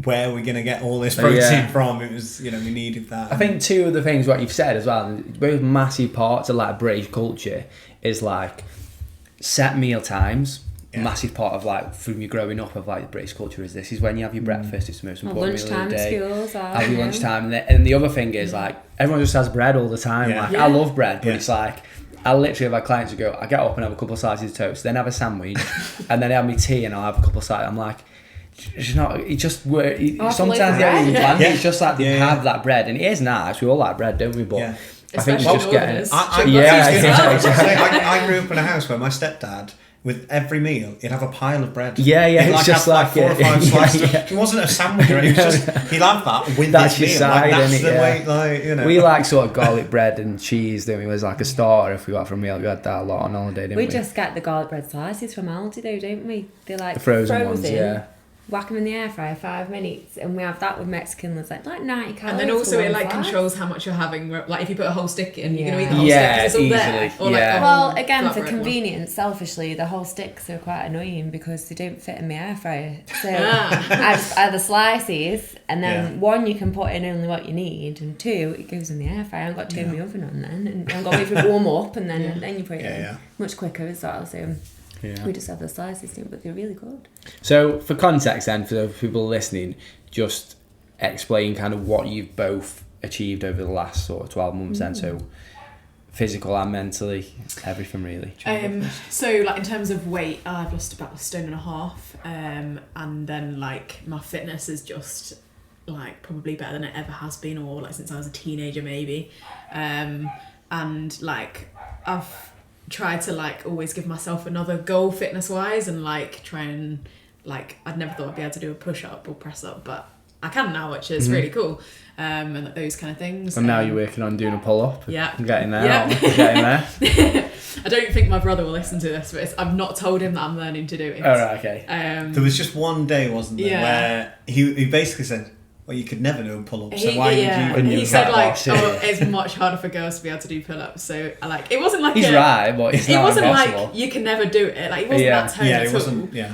S3: where we're going to get all this protein from. It was we needed that.
S1: I think two of the things what you've said as well, both massive parts of like British culture is like set meal times.
S3: Yeah.
S1: Massive part of like from you growing up of like British culture is this is when you have your breakfast. It's the most important meal
S4: Lunchtime
S1: of the day.
S4: schools.
S1: Have your lunchtime, and the other thing is like everyone just has bread all the time.
S3: Yeah.
S1: Like
S2: Yeah.
S1: I love bread, but
S3: Yeah.
S1: it's like I literally have had clients who go, I get up and have a couple of slices of toast, then have a sandwich, and then I have my tea and I'll have a couple of slices. I'm like, it's not. It just work.
S4: Half a
S1: Sometimes
S4: loaf of
S1: they don't even
S4: bread.
S1: plan it.
S3: Yeah.
S1: It's just like they
S3: Yeah.
S1: have that bread, and it is nice. We all like bread, don't we? But
S3: Yeah.
S1: I think
S2: Especially
S1: you just get
S2: Northerners.
S3: I grew up in a house where my stepdad, with every meal, he'd have a pile of bread.
S1: Yeah,
S3: He'd
S1: it's just
S3: have,
S1: like
S3: 4 or
S1: it.
S3: 5 slices.
S1: Yeah.
S3: It wasn't a sandwich or anything. It was just, he'd have that with
S1: That's
S3: his
S1: your
S3: meal.
S1: side,
S3: That's
S1: innit?
S3: the
S1: Yeah.
S3: way, like, you know.
S1: We like sort of garlic bread and cheese, didn't we? It was like a starter if we got from meal. We had that a lot on holiday, didn't we?
S4: We just get the garlic bread slices from Aldi though, don't we? They're like
S1: the frozen ones, yeah.
S4: Whack them in the air fryer 5 minutes, and we have that with Mexican. It's like 90 calories.
S2: And then also
S4: for
S2: it
S4: one
S2: like
S4: slice.
S2: controls how much you're having. Like if you put a whole stick in, you're gonna eat the
S4: Yeah.
S2: whole
S1: Yeah,
S2: stick 'cause it's all there.
S1: easily.
S2: Or like
S1: Yeah.
S2: a
S4: Well,
S2: whole
S4: again, for
S2: flatbread one.
S4: convenience, selfishly, the whole sticks are quite annoying because they don't fit in my air fryer. So
S2: Ah.
S4: I just add the slices, and then
S3: Yeah.
S4: 1, you can put in only what you need, and 2, it goes in the air fryer. I haven't got to turn my oven on then, and I've got to wait for it to warm up, and then you put it in.
S3: Yeah.
S4: Much quicker as well. So
S1: Yeah.
S4: we just have the slices in, but they're really good.
S1: So, for context, then, for the people listening, just explain kind of what you've both achieved over the last sort of 12 months. Then, so physical and mentally, everything really.
S2: So like in terms of weight, I've lost about 1.5 stone, and then like my fitness is just like probably better than it ever has been, or like since I was a teenager maybe, and like I've tried to like always give myself another goal fitness wise, and like try and like I'd never thought I'd be able to do a push up or press up, but I can now, which is really cool, and like, those kind of things.
S1: And now you're working on doing a pull up.
S2: Yeah.
S1: Getting there.
S2: Yeah.
S1: Getting there.
S2: I don't think my brother will listen to this, but I've not told him that I'm learning to do it.
S1: All right. Okay.
S3: There was just one day, wasn't there, where he basically said, well, you could never do a pull-up, so why would you?
S2: He said like,
S1: box, yeah.
S2: it's much harder for girls to be able to do pull-ups. So like, it wasn't like
S1: He's right, but it's
S2: it
S1: not
S2: wasn't
S1: impossible.
S2: like you can never do it. Like it wasn't that tone
S3: Yeah,
S2: at
S3: it
S2: all.
S3: wasn't. Yeah.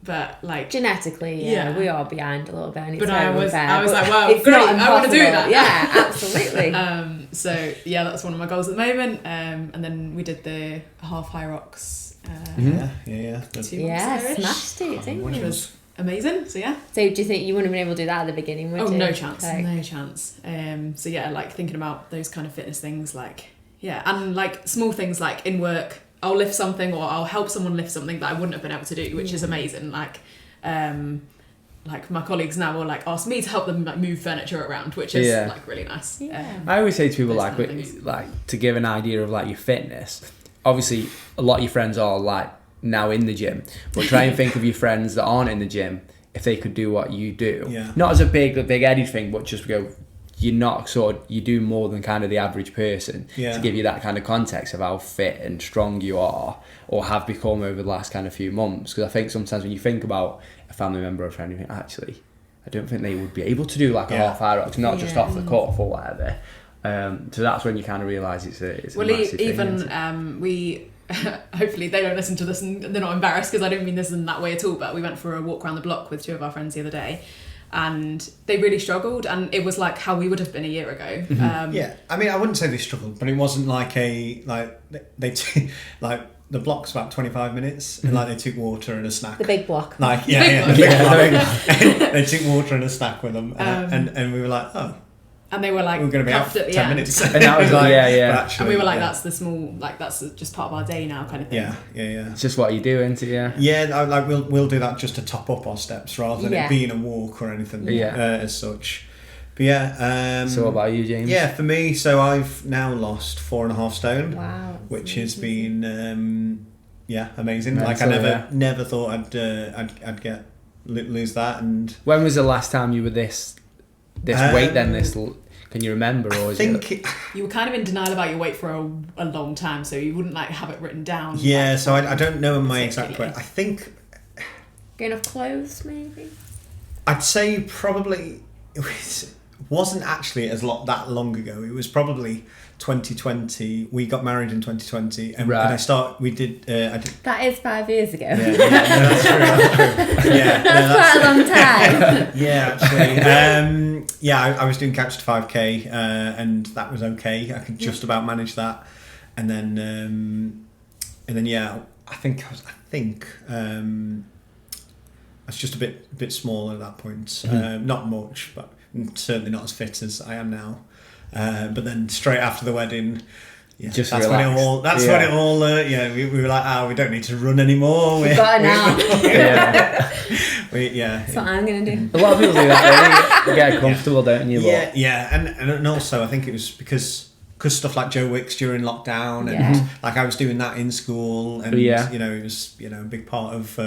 S2: But like
S4: Genetically,
S2: Yeah.
S4: we are behind a little bit. And it's
S2: But I
S4: very
S2: was
S4: unfair,
S2: like,
S4: but
S2: well,
S4: it's
S2: great,
S4: not
S2: I want to do
S4: impossible.
S2: that.
S4: Yeah, absolutely.
S2: So yeah, that's one of my goals at the moment. And then we did the half high rocks.
S3: Yeah.
S2: 2
S4: Yeah,
S2: months ago-ish,
S4: smashed it, didn't
S2: which
S4: you?
S2: was amazing. So yeah.
S4: So do you think you wouldn't have been able to do that at the beginning, would
S2: Oh,
S4: you?
S2: no chance.
S4: Like,
S2: No chance. So yeah, like thinking about those kind of fitness things, like, yeah. And like small things like in work, I'll lift something or I'll help someone lift something that I wouldn't have been able to do, which is amazing. Like my colleagues now will like ask me to help them like move furniture around, which is like really nice.
S4: Yeah.
S1: I always say to people
S2: Those
S1: like,
S2: kind of things.
S1: like to give an idea of like your fitness. Obviously, a lot of your friends are like now in the gym, but try and think of your friends that aren't in the gym if they could do what you do.
S3: Yeah.
S1: Not as a big-headed thing, but just go. You're not you do more than kind of the average person to give you that kind of context of how fit and strong you are or have become over the last kind of few months. Because I think sometimes when you think about a family member or a friend, you think, actually, I don't think they would be able to do like a half Ironman, not just off the cuff or whatever. So that's when you kind of realise it's a massive
S2: even
S1: thing,
S2: we hopefully they don't listen to this and they're not embarrassed because I don't mean this in that way at all, but we went for a walk around the block with 2 of our friends the other day and they really struggled, and it was like how we would have been a year ago.
S3: Yeah, I mean, I wouldn't say they struggled, but it wasn't like like the block's about 25 minutes, and like they took water and a snack.
S4: The big block.
S3: Like
S2: The big block.
S3: They took water and a snack with them, and we were like, oh.
S2: And they were like,
S3: we're going to be out for 10 minutes.
S1: And that was like,
S2: and we were like, that's the small, like that's just part of our day now, kind of thing.
S3: Yeah.
S1: It's just what you do, isn't it?
S3: Yeah, like we'll do that just to top up our steps rather than it being a walk or anything as such. But yeah.
S1: So what about you, James?
S3: Yeah, for me, so I've now lost 4.5 stone.
S4: Wow.
S3: Which has been amazing.
S1: Mental,
S3: like I never thought I'd get lose that. And
S1: when was the last time you were this weight? Then can you remember, or is it?
S2: You were kind of in denial about your weight for a long time, so you wouldn't like have it written down.
S3: Yeah,
S2: like,
S3: so I don't know my exact weight. I think
S4: Going off clothes, maybe?
S3: I'd say probably it wasn't actually that long ago. It was probably 2020. We got married in 2020, and
S1: right.
S3: I did.
S4: That is 5 years ago.
S3: That's true. Yeah,
S4: that's quite a long time.
S3: Yeah, actually. I was doing Couch to 5K, and that was okay. I could just about manage that, and then I think I was just a bit smaller at that point. Not much, but certainly not as fit as I am now. But then straight after the wedding,
S1: just
S3: that's
S1: relaxed.
S3: when it all. That's when it all. We were like, we don't need to run anymore.
S4: We've got it now. That's what I'm going to do.
S1: A lot of people do that, really. You get comfortable, don't you?
S3: And also I think it was because stuff like Joe Wicks during lockdown, and like I was doing that in school, and it was a big part of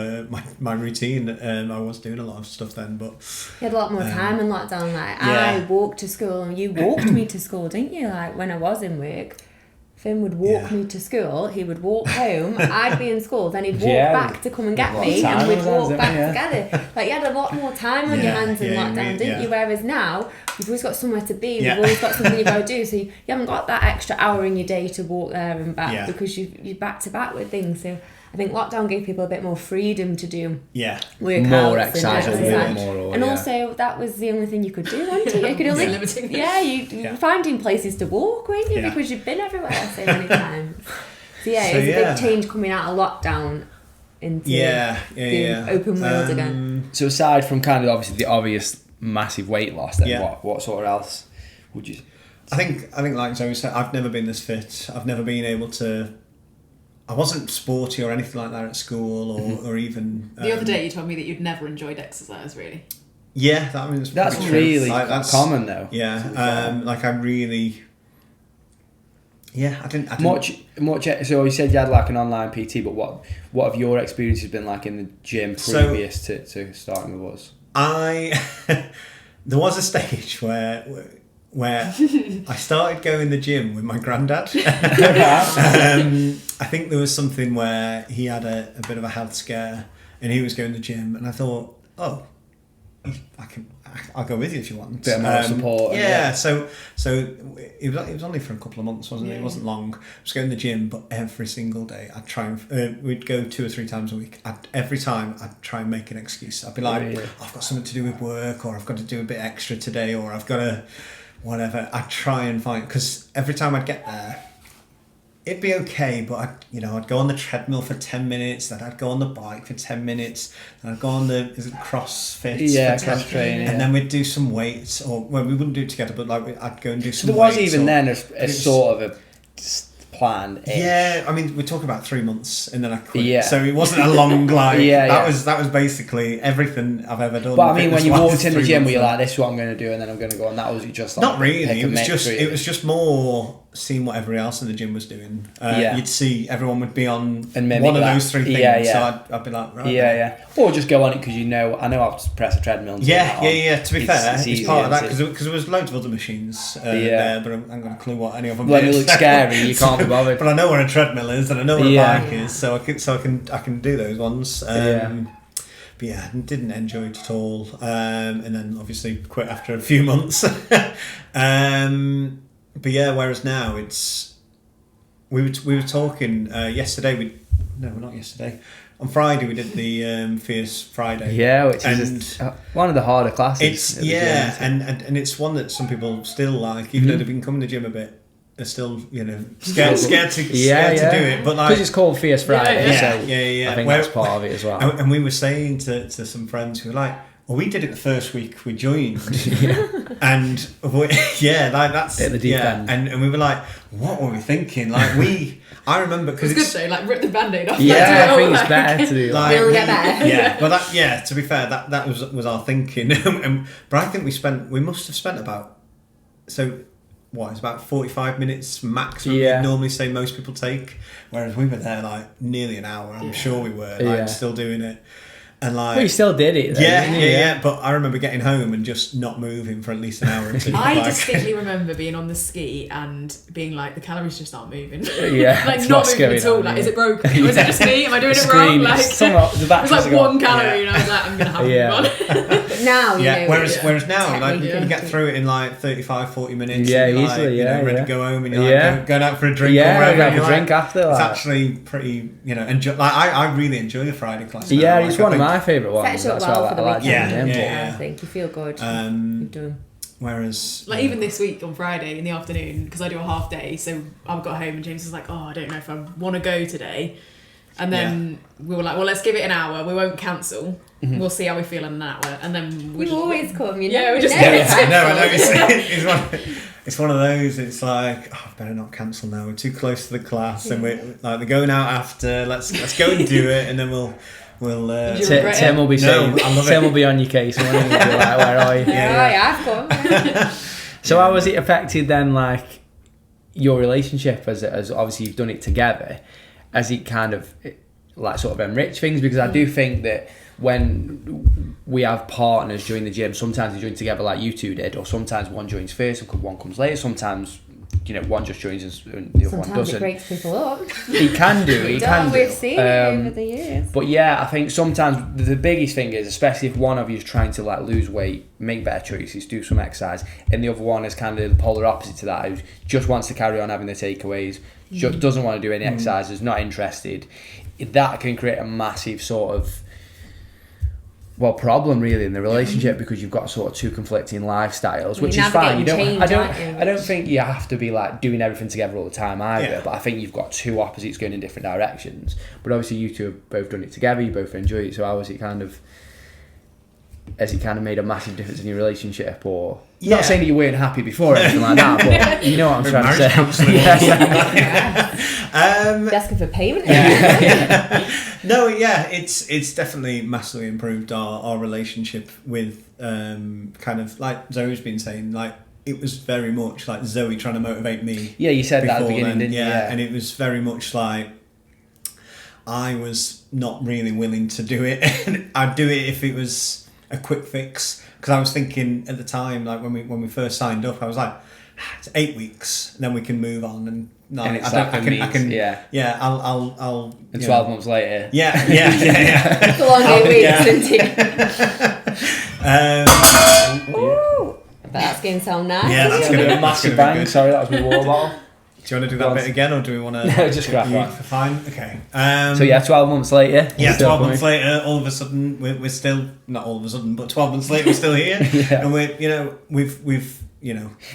S3: my routine. I was doing a lot of stuff then, but
S4: you had a lot more time in lockdown. Like I walked to school, and you walked me to school, didn't you? Like when I was in work, Finn would walk me to school, he would walk home, I'd be in school, then he'd walk back to come and get me, and we'd walk back together. Like you had a lot more time on your hands in lockdown, didn't you? Whereas now, you've always got somewhere to be, you've always got something you've got to do, so you haven't got that extra hour in your day to walk there and back because you're back to back with things. So I think lockdown gave people a bit more freedom to do workouts,
S1: more exercise,
S4: and also that was the only thing you could do, wasn't it? You could only you were finding places to walk, weren't you? Because you've been everywhere so many times. So it's a big change coming out of lockdown into the open world again.
S1: So aside from kind of obviously the obvious massive weight loss, then what sort of else would you?
S3: I think like Zoe said, I've never been this fit. I've never been able to. I wasn't sporty or anything like that at school, or even.
S2: The other day, you told me that you'd never enjoyed exercise, really.
S3: Yeah,
S1: that's really common though.
S3: Yeah, like I really. Yeah, I didn't
S1: much. So you said you had like an online PT, but what have your experiences been like in the gym previous to starting with us?
S3: There was a stage where I started going to the gym with my granddad. I think there was something where he had a bit of a health scare and he was going to the gym, and I thought, I'll go with you if you want.
S1: Bit more support.
S3: Yeah, so it was only for a couple of months, wasn't it? It wasn't long. I was going to the gym, but every single day I'd try and we'd go 2 or 3 times a week. Every time I'd try and make an excuse. I'd be like, I've got something to do with work, or I've got to do a bit extra today, or I've got to whatever. I'd try and find, because every time I'd get there, it'd be okay, but I'd go on the treadmill for 10 minutes, then I'd go on the bike for 10 minutes, then I'd go on the CrossFit
S1: cross training,
S3: and then we'd do some weights, or we wouldn't do it together, but like I'd go and do some.
S1: There was even then a sort of a plan.
S3: Yeah, I mean, we're talking about 3 months, and then I quit. Yeah. So it wasn't a long that was basically everything I've ever done.
S1: But I mean, when you walked in the gym, were you like, "This is what I'm going to do," and then I'm going to go on? That was just like
S3: not really. It was just more seeing what everybody else in the gym was doing. You'd see everyone would be on one of those 3 things. So I'd be like, right.
S1: Or just go on it because I know how to press a treadmill. And
S3: To be fair, it's part of that because there was loads of other machines there, but I haven't got a clue what any of them.
S1: When it looks scary, you can't be bothered.
S3: But I know where a treadmill is, and I know where a bike is, so I can do those ones. But yeah, didn't enjoy it at all, and then obviously quit after a few months. But yeah, whereas now we were talking yesterday. Not yesterday. On Friday we did the Fierce Friday.
S1: Yeah, which is one of the harder classes.
S3: And it's one that some people still like, even though they've been coming to the gym a bit. They're still, scared to do it, but like
S1: because it's called Fierce Friday,
S3: I
S1: think that's part of it as well.
S3: And we were saying to some friends who were like, "Well, we did it the first week we joined, and that's
S1: at the deep end."
S3: And we were like, "What were we thinking?" Like I remember because
S2: it's good though, like rip the band-aid off.
S1: Yeah, I think it's better to do that.
S4: We'll get better.
S3: Yeah, but to be fair, that was our thinking. But I think we must have spent about it's about 45 minutes max we normally say most people take, whereas we were there like nearly an hour. I'm sure we were still doing it. And like,
S1: you still did it though,
S3: but I remember getting home and just not moving for at least an hour or two.
S2: I distinctly remember being on the ski and being like, the calories just aren't moving.
S1: Like
S2: not moving at all. Like, is it broken? Or is it just me? Am I doing it wrong? Like, it was like 1 calorie, and I was like, I'm gonna have one.
S4: But now,
S3: whereas now, like you can get through it in like 35-40 minutes.
S1: Yeah,
S3: and
S1: easily.
S3: Ready to go home, and you're like going out for a drink.
S1: Have a drink after.
S3: It's actually pretty, enjoy. Like I really enjoy the Friday class.
S1: Yeah, it's one of my favourite ones.
S4: Sets you up well for the weekend.
S3: Yeah.
S4: I think you feel good. You've done.
S3: Whereas,
S2: like even this week on Friday in the afternoon, because I do a half day, so I got home and James was like, "Oh, I don't know if I want to go today." And then we were like, "Well, let's give it an hour. We won't cancel. We'll see how we feel in an hour." And then
S4: we always come.
S2: we just
S3: I know. It's one of those. It's like, I better not cancel now. We're too close to the class, and we're like, they're going out after. Let's go and do it, and then we'll
S1: Tim will be saying, Tim will be on your case. And he'll be like, where are you?
S4: Yeah.
S1: So how has it affected then, like, your relationship as obviously you've done it together? Has it kind of like sort of enriched things? Because I do think that when we have partners join the gym, sometimes they join together like you two did, or sometimes one joins first and one comes later. Sometimes, you know, one just joins and the other one doesn't.
S4: Sometimes it breaks people up.
S1: He can do.
S4: We've seen it over the years.
S1: But yeah, I think sometimes the biggest thing is, especially if one of you is trying to like lose weight, make better choices, do some exercise, and the other one is kind of the polar opposite to that, who just wants to carry on having the takeaways, just doesn't want to do any exercises, not interested. That can create a massive sort of problem really in the relationship, because you've got sort of two conflicting lifestyles, which is fine. I don't think you have to be like doing everything together all the time either, but I think you've got two opposites going in different directions. But obviously you two have both done it together, you both enjoy it, so has it kind of made a massive difference in your relationship? Or not saying that you weren't happy before or anything like that, but you know what I'm trying to say.
S4: Asking for payment.
S3: No, it's definitely massively improved our relationship with kind of like Zoe's been saying, like it was very much like Zoe trying to motivate me.
S1: Yeah, you said that at the beginning, didn't you?
S3: Yeah, and it was very much like I was not really willing to do it. I'd do it if it was a quick fix, because I was thinking at the time, like when we first signed up, I was like, it's 8 weeks, and then we can move on, and
S1: I'll 12 months later.
S3: Yeah.
S4: It's a long 8 weeks, isn't it? But that's going to sound nice.
S3: Yeah, that's going to be a
S1: massive bang. Sorry, that was my water bottle.
S3: Do you want to do that bit again, or do we want to...
S1: No, just grab one.
S3: Fine, okay.
S1: So yeah, 12 months later.
S3: Yeah, 12 months later, all of a sudden, we're still... Not all of a sudden, but 12 months later, we're still here. And we've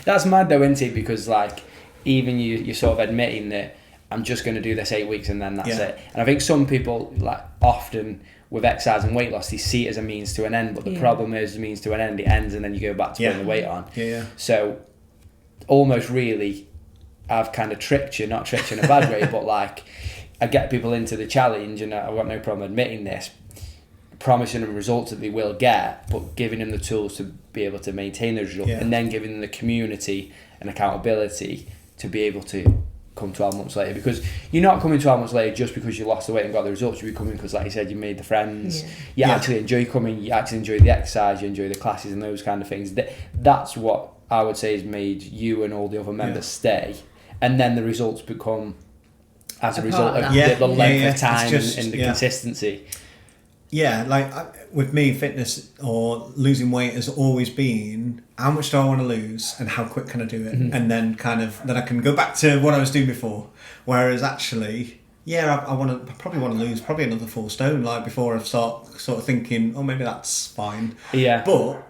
S1: That's mad though, isn't it? Because like, even you're sort of admitting that I'm just going to do this 8 weeks and then that's it. And I think some people, like, often with exercise and weight loss, they see it as a means to an end, but the problem is, a means to an end, it ends and then you go back to putting the weight on. So almost really, I've kind of tricked you, not tricked you in a bad way, but like, I get people into the challenge, and I've got no problem admitting this, promising them results that they will get, but giving them the tools to be able to maintain those results, and then giving them the community and accountability to be able to come 12 months later. Because you're not coming 12 months later just because you lost the weight and got the results. You're coming because, like you said, you made the friends, you actually enjoy coming, you actually enjoy the exercise, you enjoy the classes and those kind of things. That's what I would say has made you and all the other members stay. And then the results become as a result of the length of time and the consistency.
S3: Yeah, like with me, fitness or losing weight has always been how much do I want to lose and how quick can I do it, and then then I can go back to what I was doing before. Whereas actually, I probably want to lose probably another 4 stone, like before I start sort of thinking, oh, maybe that's fine.
S1: Yeah,
S3: but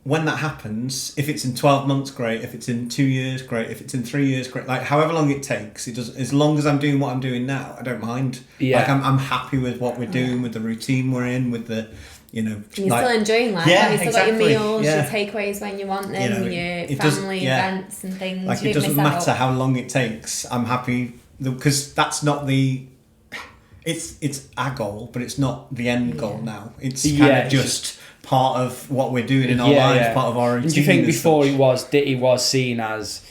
S3: when that happens, if it's in 12 months, great. If it's in 2 years, great. If it's in 3 years, great. Like however long it takes, it does. As long as I'm doing what I'm doing now, I don't mind.
S1: Yeah.
S3: Like I'm happy with what we're doing, with the routine we're in, with the,
S4: you're still enjoying life.
S3: Yeah,
S4: you've still got your meals, your
S3: Yeah.
S4: takeaways when you want them, your family events and things.
S3: Like
S4: you
S3: it
S4: don't
S3: doesn't
S4: miss
S3: matter
S4: out.
S3: how long it takes. I'm happy because that's not the. It's our goal, but it's not the end goal now. It's kind of just part of what we're doing in our lives, part of our routine.
S1: Do you think before it was seen as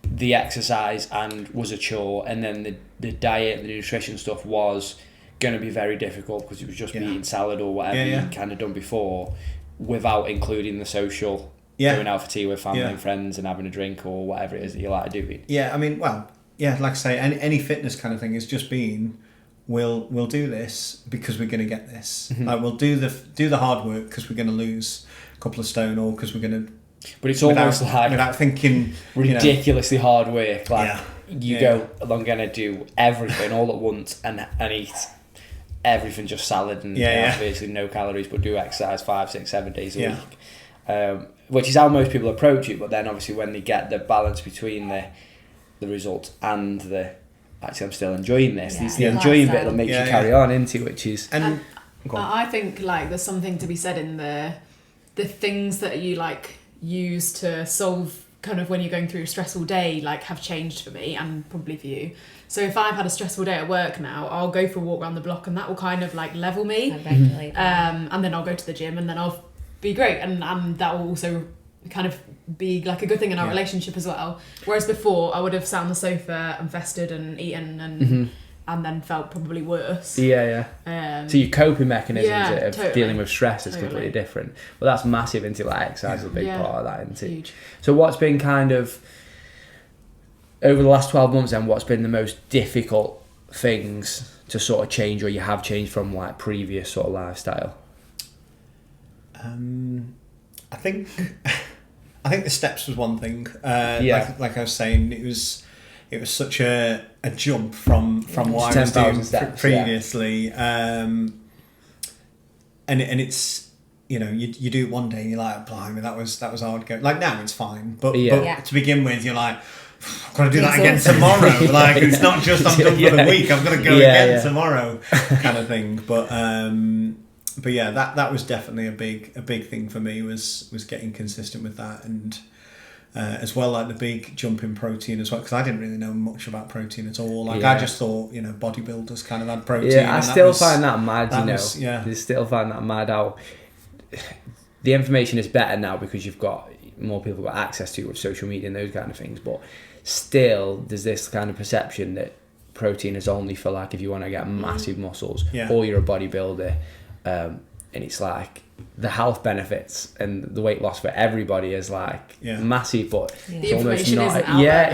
S1: the exercise and was a chore, and then the diet, the nutrition stuff was going to be very difficult because it was just eating salad or whatever you'd kind of done before, without including the social, going out for tea with family and friends and having a drink or whatever it is that you like doing?
S3: Yeah, I mean, like I say, any fitness kind of thing is just being. We'll do this because we're going to get this. Like we'll do the hard work because we're going to lose a couple of stone, or because we're going to.
S1: But it's almost
S3: without thinking
S1: ridiculously hard work. Like you go, I'm going to do everything all at once and eat everything, just salad and basically no calories, but do exercise 5, 6, 7 days a week. Which is how most people approach it. But then obviously when they get the balance between the results and the actually I'm still enjoying this. It's the enjoying bit that makes you carry on into, which is.
S2: And I think like there's something to be said in the things that you like use to solve kind of when you're going through a stressful day, like have changed for me and probably for you. So if I've had a stressful day at work now, I'll go for a walk around the block and that will kind of like level me. And then I'll go to the gym and then I'll be great. And that will also kind of be like a good thing in our relationship as well. Whereas before I would have sat on the sofa and festered and eaten and then felt probably worse.
S1: So your coping mechanisms of dealing with stress is completely different. Well, that's massive into like exercise is a big part of that, isn't it?
S2: Huge.
S1: So what's been kind of, over the last 12 months then, what's been the most difficult things to sort of change, or you have changed from like previous sort of lifestyle?
S3: I think the steps was one thing. Like I was saying, it was such a jump from what I was doing steps, previously. And it's, you know, you do it one day and you're like, blimey, that was hard going. Like now it's fine, but to begin with, you're like, I've got to do that again tomorrow. Like it's not just I'm done for the week. I've got to go again tomorrow, kind of thing. But yeah, that was definitely a big thing for me was getting consistent with that, and as well like the big jump in protein as well, because I didn't really know much about protein at all. Like I just thought, you know, bodybuilders kind of had protein.
S1: Yeah, I still find that mad. I still find that mad how the information is better now because you've got more people got access to it with social media and those kind of things. But still, there's this kind of perception that protein is only for like if you want to get massive muscles or you're a bodybuilder. And it's like the health benefits and the weight loss for everybody is like massive, but it's almost not.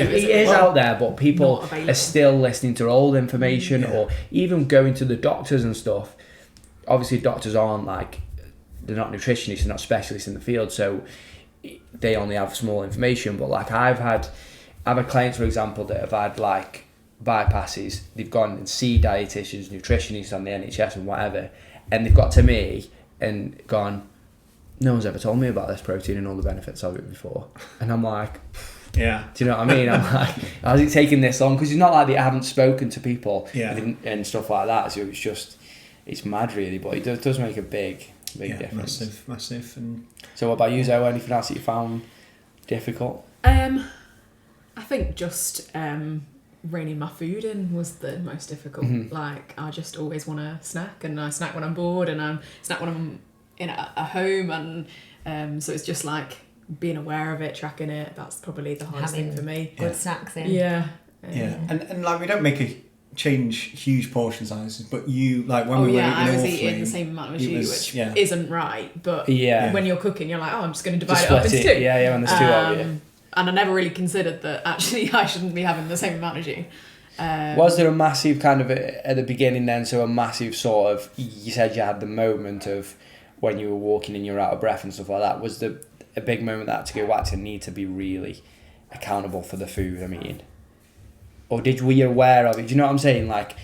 S1: It is out there, but people are still listening to old information or even going to the doctors and stuff. Obviously, doctors aren't like, they're not nutritionists, they're not specialists in the field, so they only have small information. But like I've had clients, for example, that have had like bypasses. They've gone and see dietitians, nutritionists on the NHS and whatever. And they've got to me and gone, no one's ever told me about this protein and all the benefits of it before. And I'm like, do you know what I mean? I'm like, how's it taking this long? Because it's not like they haven't spoken to people and stuff like that. So it's mad really, but it does make a big difference.
S3: Massive. And
S1: so what about you, Zoe? Anything else that you found difficult?
S2: I think just reining my food in was the most difficult. Like I just always want to snack, and I snack when I'm bored, and I snack when I'm in a home, and so it's just like being aware of it, tracking it. That's probably the hardest thing for me.
S4: Good snacks in.
S3: And like we don't make a change huge portion sizes, but you like when we were eating,
S2: I was eating the same amount as you, which isn't right. But when you're cooking, you're like, oh, I'm just going to divide it up into two.
S1: When there's two of you.
S2: And I never really considered that actually I shouldn't be having the same amount as you.
S1: Was there a massive kind of at the beginning then, so a massive sort of, you said you had the moment of when you were walking and you were out of breath and stuff like that, was there a big moment that had to go back to need to be really accountable for the food I'm eating? Or were you aware of it? Do you know what I'm saying? Like,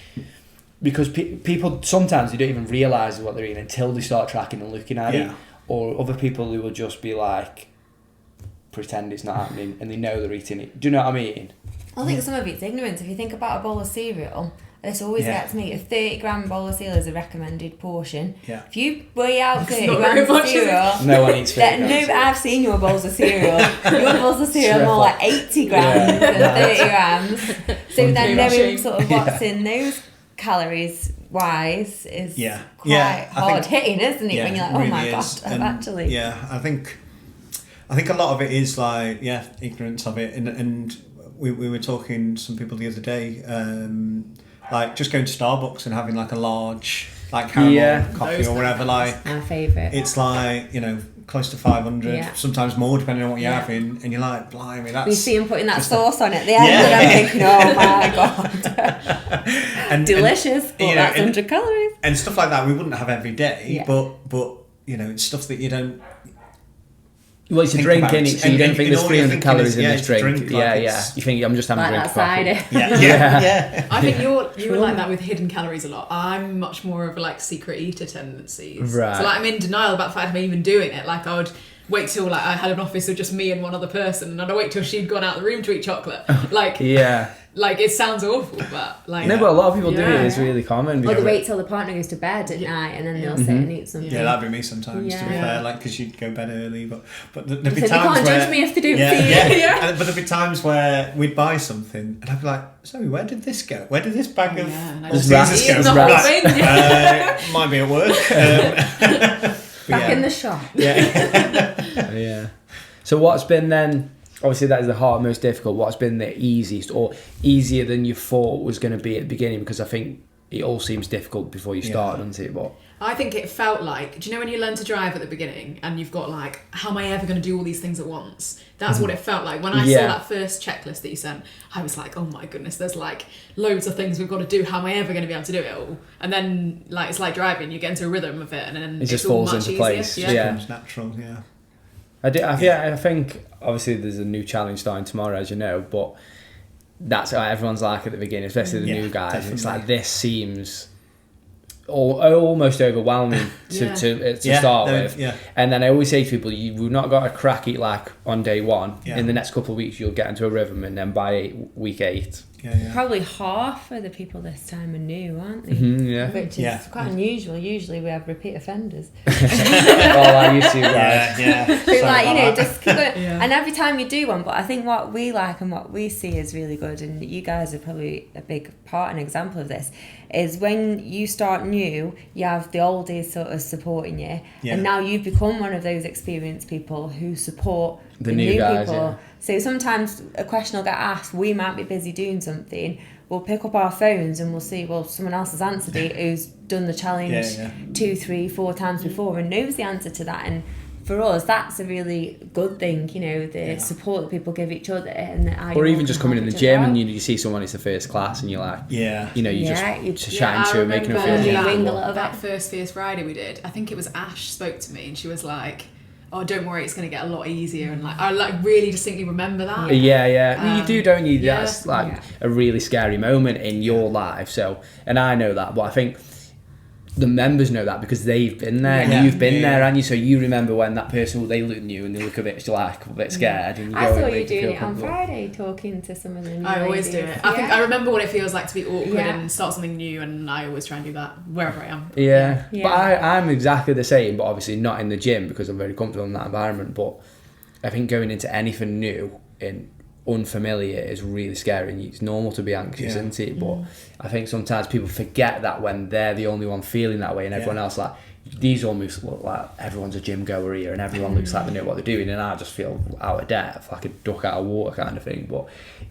S1: because people, sometimes they don't even realise what they're eating until they start tracking and looking at it. Or other people who will just be like, pretend it's not happening and they know they're eating it. Do you know what I mean?
S4: I think some of it's ignorance. If you think about a bowl of cereal, this always gets me. A 30-gram bowl of cereal is a recommended portion. If you weigh out 30 grams of cereal,
S1: no one eats 30 grams.
S4: No, I've seen your bowls of cereal. Your bowls of cereal are more like 80 grams than 30 grams. So then knowing sort of what's in those calories wise is quite hard hitting, isn't it? When you're like, oh my god, I've actually.
S3: Yeah, I think a lot of it is like ignorance of it, and we were talking to some people the other day, like just going to Starbucks and having like a large like caramel coffee or whatever. Like
S4: our favourite.
S3: It's like, you know, close to 500, sometimes more depending on what you're having, and you're like, blimey, that's.
S4: You see them putting that sauce on at the end, and I'm thinking, oh my god, and, delicious, but that's 100 calories
S3: and stuff like that. We wouldn't have every day, but you know, it's stuff that you don't.
S1: Well, it's a drink, innit? So you don't think there's 300 calories in this drink. You think I'm just having a drink of coffee.
S3: Yeah.
S2: I think you were like that with hidden calories a lot. I'm much more of like secret eater tendencies.
S1: Right.
S2: So like I'm in denial about the fact of me even doing it. Like I would wait till like I had an office with just me and one other person, and I'd wait till she'd gone out of the room to eat chocolate. Like Like, it sounds awful, but like...
S1: No, but a lot of people do it. It's really common.
S4: Or they wait till the partner goes to bed at night and then they'll sit and eat something.
S3: Yeah, that'd be me sometimes, to be fair, like, because you'd go bed early, but there'd be
S4: so
S3: times where...
S4: you can't judge me if they don't
S3: yeah,
S4: see
S3: yeah.
S4: it.
S3: But there'd be times where we'd buy something and I'd be like, Zoe, where did this go? Where did this bag of Caesars go?
S2: It's not
S3: Like, might be at work.
S4: Back in the shop.
S3: Yeah.
S1: Yeah. So what's been then... Obviously, that is the hard, most difficult. What's been the easiest or easier than you thought was going to be at the beginning? Because I think it all seems difficult before you start, doesn't it? But
S2: I think it felt like, do you know when you learn to drive at the beginning and you've got like, how am I ever going to do all these things at once? That's what it felt like. When I saw that first checklist that you sent, I was like, oh my goodness, there's like loads of things we've got to do. How am I ever going to be able to do it all? And then like, it's like driving, you get into a rhythm of it and then
S1: it just
S2: all
S1: falls
S2: much
S1: into
S2: easier.
S1: place.
S2: Yeah.
S3: It becomes natural,
S1: I think obviously there's a new challenge starting tomorrow, as you know, but that's how everyone's like at the beginning, especially the new guys.
S3: Definitely.
S1: It's like, this seems almost overwhelming to start with.
S3: Yeah.
S1: And then I always say to people, you've not got to crack it like on day one.
S3: Yeah.
S1: In the next couple of weeks, you'll get into a rhythm, and then by week 8.
S4: Probably half of the people this time are new, aren't they?
S1: Mm-hmm,
S4: Which is quite unusual. Usually we have repeat offenders.
S1: I used to, guys.
S4: Who like, you know, just keep going. And every time you do one, but I think what we like and what we see is really good, and you guys are probably a big part and example of this, is when you start new, you have the oldies sort of supporting you, and now you've become one of those experienced people who support the new guys, people. Yeah. So sometimes a question will get asked, we might be busy doing something, we'll pick up our phones and we'll see, well, someone else has answered it who's done the challenge 2, 3, 4 times before and knows the answer to that. And for us, that's a really good thing, you know, the support that people give each other. Or
S1: even just coming in the gym and you see someone, it's the first class, and you're like, you know, you just chatting to them, making them feel
S2: that first Fierce Friday we did, I think it was Ash spoke to me and she was like, oh, don't worry, it's going to get a lot easier. And like, I like really distinctly remember that.
S1: Yeah. You do, don't you? That's like a really scary moment in your life. So, and I know that, but I think the members know that because they've been there and you've been there, and you. So you remember when that person, they look new and they look a bit scared. And you
S4: I saw you doing it on Friday, talking to some of the new
S2: I always do it. I think I remember what it feels like to be awkward and start something new, and I always try and do that wherever I am.
S1: Yeah. But I'm exactly the same, but obviously not in the gym because I'm very comfortable in that environment. But I think going into anything new and unfamiliar is really scary, and it's normal to be anxious, isn't it? But I think sometimes people forget that when they're the only one feeling that way, and everyone else, like, these almost look like everyone's a gym goer here and everyone looks like they know what they're doing, and I just feel out of depth, like a duck out of water kind of thing. But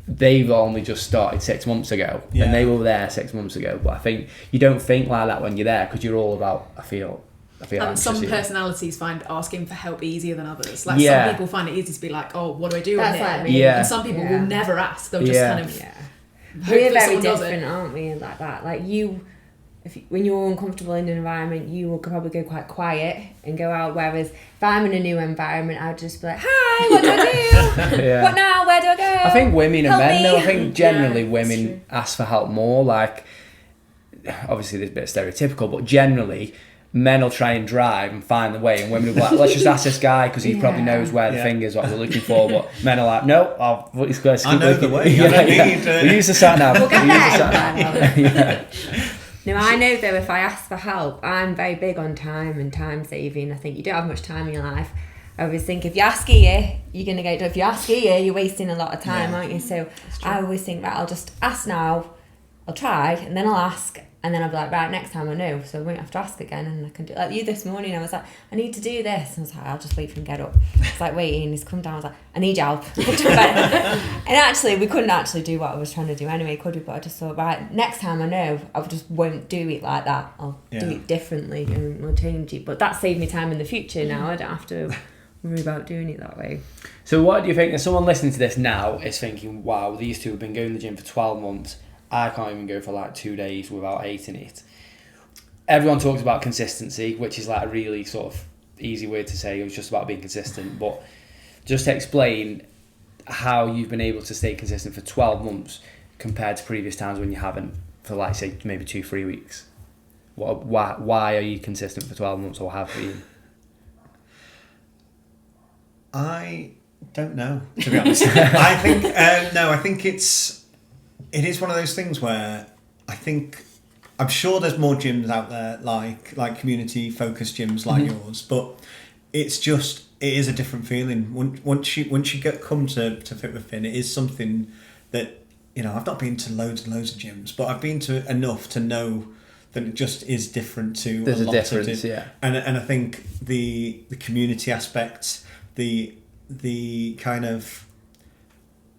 S1: they've only just started 6 months ago and they were there 6 months ago. But I think you don't think like that when you're there, because you're all about I feel
S2: and some personalities find asking for help easier than others. Like some people find it easy to be like, oh, what do I do
S4: That's
S2: here?
S4: like me.
S2: And some people will never ask. They'll just kind of
S4: we're very different, aren't we, like that? Like when you're uncomfortable in an environment, you will probably go quite quiet and go out, whereas if I'm in a new environment, I'd just be like, hi, what do I do? What now? Where do I go?
S1: I think women and men, though, I think generally women ask for help more. Like, obviously there's a bit stereotypical, but generally men will try and drive and find the way, and women will be like, let's just ask this guy because he probably knows where the thing is, what we're looking for. But men are like, no, he's going to keep
S3: looking. The way.
S1: We use the sat nav.
S4: We'll get there. No, I know though, if I ask for help, I'm very big on time and time saving. I think you don't have much time in your life. I always think if you ask here, you're going to get it done. If you ask here, you're wasting a lot of time, aren't you? So I always think, right, I'll just ask now, I'll try, and then I'll ask, and then I'll be like, right, next time I know, so I won't have to ask again, and I can do, like you this morning, I was like, I need to do this, and I was like, I'll just wait for him to get up. It's like waiting, he's come down, I was like, I need your help. And actually, we couldn't actually do what I was trying to do anyway, could we? But I just thought, right, next time I know, I just won't do it like that, I'll do it differently, and we'll change it. But that saved me time in the future now, I don't have to worry about doing it that way.
S1: So what do you think, if someone listening to this now is thinking, wow, these two have been going to the gym for 12 months, I can't even go for like 2 days without hating it. Everyone talks about consistency, which is like a really sort of easy word to say. It was just about being consistent. But just explain how you've been able to stay consistent for 12 months compared to previous times when you haven't, for like say maybe 2-3 weeks. Why are you consistent for 12 months or have been?
S3: I don't know, to be honest. I think I think it's it is one of those things where I'm sure there's more gyms out there like community focused gyms like yours, but it is a different feeling once you come to Fit with Finn. It is something that, you know, I've not been to loads and loads of gyms, but I've been to enough to know that it just is different to
S1: there's
S3: a lot
S1: difference,
S3: of it.
S1: yeah.
S3: And I think the community aspect, the kind of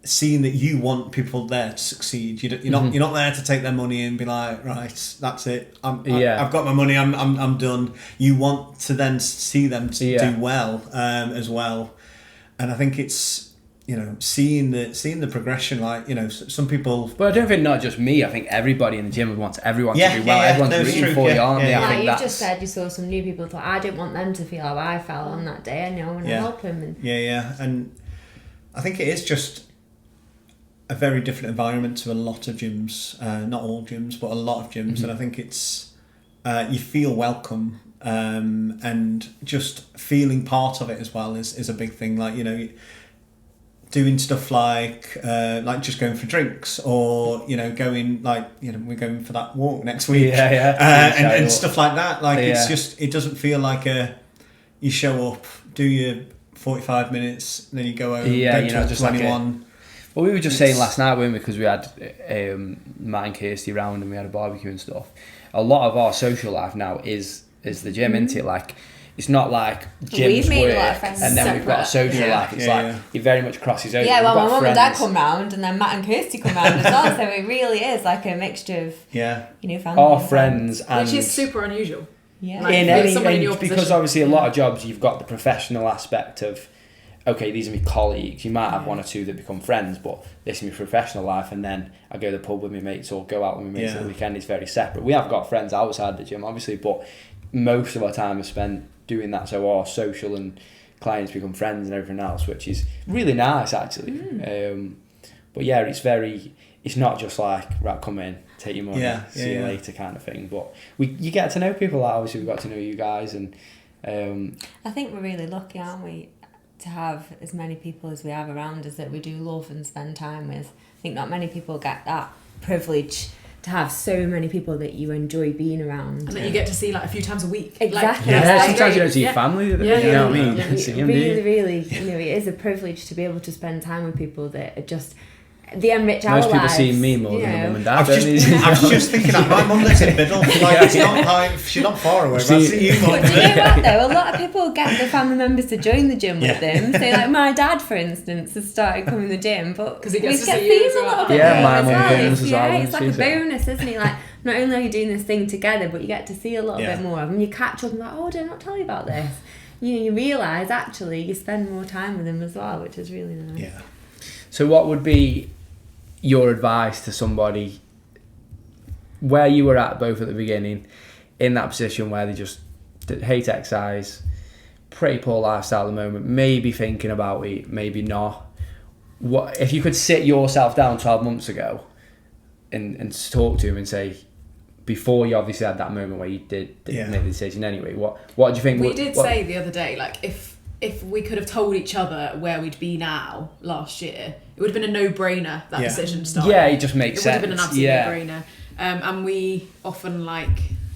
S3: seeing that you want people there to succeed. You're not there to take their money and be like, right, that's it. I've got my money. I'm done. You want to then see them do well as well. And I think it's, you know, seeing the progression. Like, you know, some people.
S1: But I don't think not just me. I think everybody in the gym wants everyone to do well. Everyone's rooting for you, aren't they? I think
S4: you just said you saw some new people. Thought, I didn't want them to feel how I felt on that day. And I want to help them.
S3: And I think it is just a very different environment to a lot of gyms, not all gyms, but a lot of gyms. And I think it's, you feel welcome, and just feeling part of it as well is a big thing. Like, you know, doing stuff like just going for drinks, or, you know, going, like, you know, we're going for that walk next week, and stuff like that. Like, it's just, it doesn't feel like you show up, do your 45 minutes, and then you go home, don't talk to anyone.
S1: Well, we were just saying last night, weren't we, because we had Matt and Kirsty round and we had a barbecue and stuff. A lot of our social life now is the gym, isn't it? Like, it's not like gyms work and then we've got a social life. It's it very much crosses over.
S4: Yeah, well, my mum and dad come round, and then Matt and Kirsty come round as well. So it really is like a mixture of you know, family,
S1: our friends, and
S2: which is super unusual.
S4: Yeah,
S2: like,
S1: because obviously a lot of jobs you've got the professional aspect of, okay, these are my colleagues. You might have one or two that become friends, but this is my professional life, and then I go to the pub with my mates or go out with my mates at the weekend. It's very separate. We have got friends outside the gym, obviously, but most of our time is spent doing that, so our social and clients become friends and everything else, which is really nice, actually. But yeah, it's not just like, right, come in, take your money, see you later kind of thing, but you get to know people. Like, obviously we've got to know you guys, and
S4: I think we're really lucky, aren't we, to have as many people as we have around us that we do love and spend time with. I think not many people get that privilege to have so many people that you enjoy being around.
S2: And that you get to see like a few times a week.
S4: Exactly.
S2: Like,
S1: sometimes you don't see your family, you know what I mean?
S4: Really, you know, it is a privilege to be able to spend time with people that are just, they enrich our lives.
S1: Most people see me more than my mum and dad.
S3: I was just thinking that my mum lives in Biddle. Like, it's not like, she's not far away. But I see you,
S4: But do you know what though? A lot of people get their family members to join the gym with them. So like my dad, for instance, has started coming to the gym, but
S2: because he
S4: gets
S2: to see you
S4: a little bit
S1: my mum comes as well.
S4: It's like a bonus, isn't it? Like, not only are you doing this thing together, but you get to see a little bit more. And you catch up and like, oh, did I not tell you about this? You know, you realise actually you spend more time with them as well, which is really nice.
S3: Yeah.
S1: So what would be your advice to somebody where you were at both at the beginning, in that position where they just hate exercise, pretty poor lifestyle at the moment, maybe thinking about it, maybe not? What if you could sit yourself down 12 months ago and talk to him and say, before you obviously had that moment where you did make the decision anyway, what do you think?
S2: We did say the other day, like, if we could have told each other where we'd be now last year, it would have been a no-brainer, that decision started.
S1: Yeah, it just makes sense.
S2: It would have been an absolute no-brainer. And we often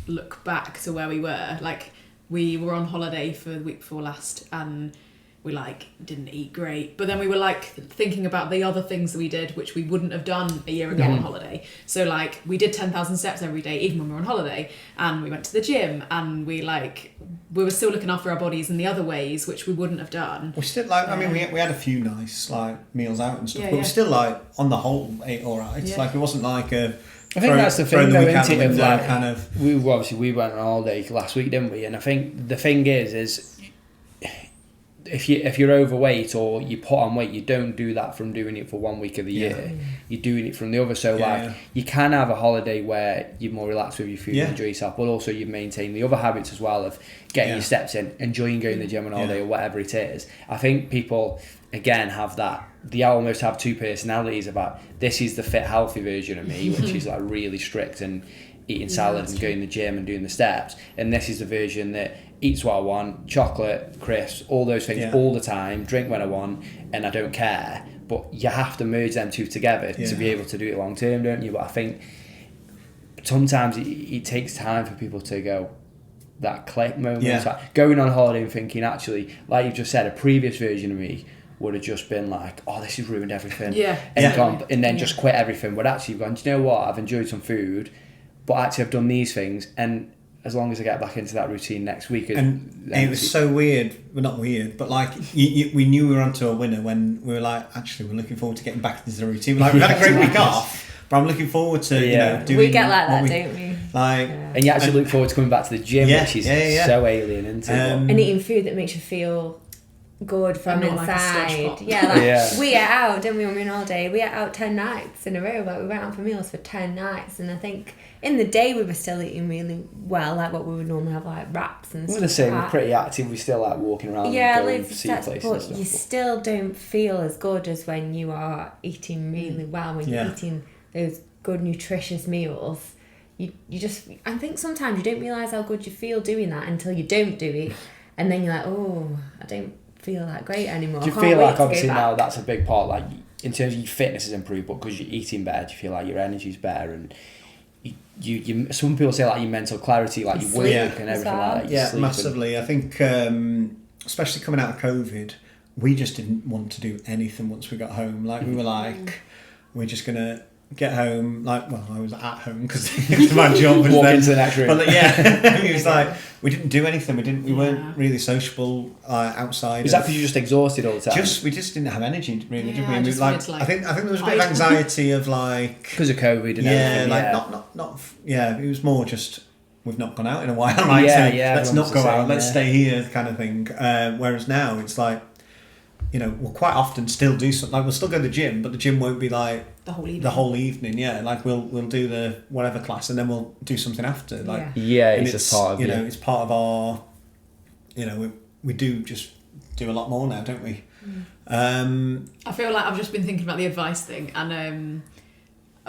S2: look back to where we were. Like, we were on holiday for the week before last, and we didn't eat great, but then we were thinking about the other things that we did which we wouldn't have done a year ago on holiday. So we did 10,000 steps every day even when we were on holiday, and we went to the gym, and we were still looking after our bodies in the other ways which we wouldn't have done.
S3: We still I mean, we had a few nice meals out and stuff, but we still on the whole ate all right. It wasn't like a
S1: I think that's the thing, though, isn't it?
S3: Kind of.
S1: We went on holiday last week, didn't we? And I think the thing is if you're overweight or you put on weight, you don't do that from doing it for 1 week of the year. You're doing it from the other. So you can have a holiday where you're more relaxed with your food and enjoy yourself, but also you maintain the other habits as well of getting your steps in, enjoying going to the gym on holiday or whatever it is. I think people again have that. They almost have two personalities about, this is the fit, healthy version of me, which is really strict and eating salad and going to the gym and doing the steps, and this is the version that eats what I want, chocolate, crisps, all those things all the time, drink when I want, and I don't care. But you have to merge them two together to be able to do it long term, don't you? But I think sometimes it takes time for people to go, that click moment. Like going on holiday and thinking, actually, like you've just said, a previous version of me would have just been like, oh, this has ruined everything. And then just quit everything. But actually you've gone, do you know what? I've enjoyed some food, but actually I've done these things, and as long as I get back into that routine next week.
S3: And it was so weird, well, not weird, but like we knew we were onto a winner when we were like, actually, we're looking forward to getting back into the routine. Like, we've had a great week off, but I'm looking forward to, doing...
S4: We get like that, don't we?
S3: Like,
S1: and you actually look forward to coming back to the gym, which is so alien, isn't it?
S4: And eating food that makes you feel good from inside. We ate out, didn't we, on an all day? We ate out 10 nights in a row. Like, we went out for meals for 10 nights, and I think in the day we were still eating really well, like what we would normally have, like wraps and stuff.
S1: We're the same, we're pretty active, we still like walking around and going to see places
S4: but
S1: and stuff.
S4: You still don't feel as good as when you are eating really well, when you're eating those good nutritious meals. You just, I think sometimes you don't realise how good you feel doing that until you don't do it, and then you're like, oh, I don't feel that great anymore.
S1: Do you feel like obviously now that's a big part, like in terms of your fitness has improved, but because you're eating better, you feel like your energy's better, and you some people say like your mental clarity, like your work and everything like that.
S3: Yeah, massively. I think especially coming out of COVID, we just didn't want to do anything once we got home. Like we were like, we're just gonna get home. Like, well, I was at home because it was my job.
S1: Walk into the next room.
S3: But it was like we didn't do anything. We weren't really sociable outside.
S1: Is that because you're just exhausted all the time?
S3: We just didn't have energy really, did we?
S2: I
S3: think there was a bit of anxiety of like
S1: because of COVID and everything.
S3: Not it was more just we've not gone out in a while. Like, let's not go out. Let's stay here, kind of thing. Whereas now it's like, we'll quite often still do something. Like we'll still go to the gym, but the gym won't be like the whole evening. Yeah, like we'll do the whatever class and then we'll do something after. Like
S1: it's just part of
S3: it's part of our. We do just do a lot more now, don't we?
S2: I feel like I've just been thinking about the advice thing, and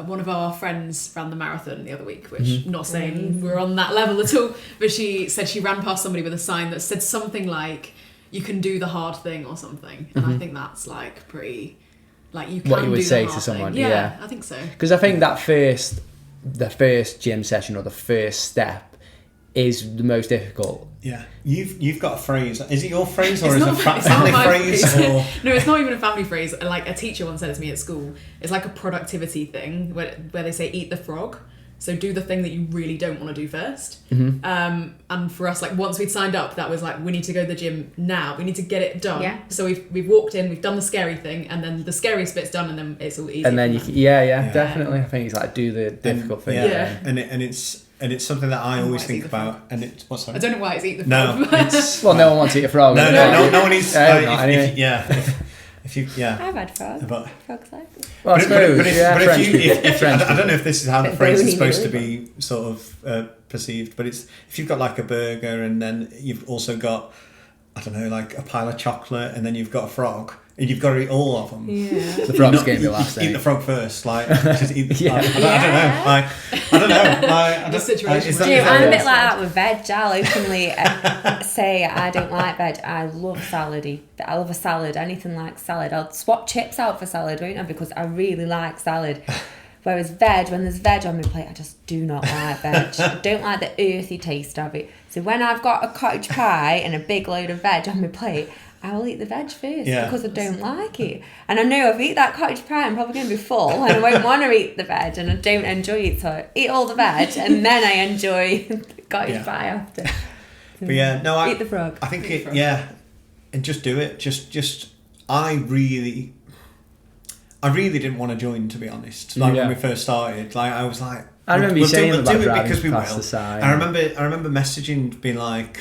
S2: one of our friends ran the marathon the other week, which not saying we're on that level at all, but she said she ran past somebody with a sign that said something like, you can do the hard thing or something. And I think that's like pretty, like you can
S1: what you would
S2: do
S1: say
S2: the hard
S1: to someone.
S2: thing. Yeah, I think so.
S1: Because I think that the first gym session or the first step is the most difficult.
S3: Yeah, you've got a phrase. Is it your phrase or is it a family
S2: phrase?
S3: Or?
S2: No, it's not even a family phrase. Like a teacher once said to me at school, it's like a productivity thing where they say eat the frog. So do the thing that you really don't want to do first. And for us, like once we'd signed up, that was like, we need to go to the gym now. We need to get it done. Yeah. So we've walked in, we've done the scary thing, and then the scariest bit's done, and then it's all easy.
S1: And then definitely. I think it's like do the difficult thing.
S3: Yeah. And it's something that I always think about. And it's what's that?
S2: I don't know why it's eat the frog.
S3: No, it's
S1: well, no one wants to eat a frog.
S3: No one eats.
S4: I've had frog. Frog's like.
S1: Well, I suppose,
S3: I don't know if this is how the phrase is supposed to be sort of perceived, but it's if you've got like a burger and then you've also got, I don't know, like a pile of chocolate and then you've got a frog and you've got to eat all of them.
S4: Yeah.
S1: The frog's going to be last.
S3: Eat the frog first, like just eat. I don't know.
S2: The situation.
S4: I'm a bit like that with veg. I'll openly say I don't like veg. I love salad. I love a salad. Anything like salad. I'll swap chips out for salad, won't I? Because I really like salad. Whereas veg, when there's veg on my plate, I just do not like veg. I don't like the earthy taste of it. So when I've got a cottage pie and a big load of veg on my plate, I will eat the veg first because I don't like it. And I know if I eat that cottage pie, I'm probably going to be full and I won't want to eat the veg and I don't enjoy it. So I eat all the veg and then I enjoy the cottage pie after.
S3: But eat
S4: the frog.
S3: I think and just do it. Just I really didn't want to join, to be honest. Like when we first started, like I was like,
S1: I remember you saying about driving
S3: because we
S1: past
S3: will.
S1: the sign.
S3: I remember messaging, being like,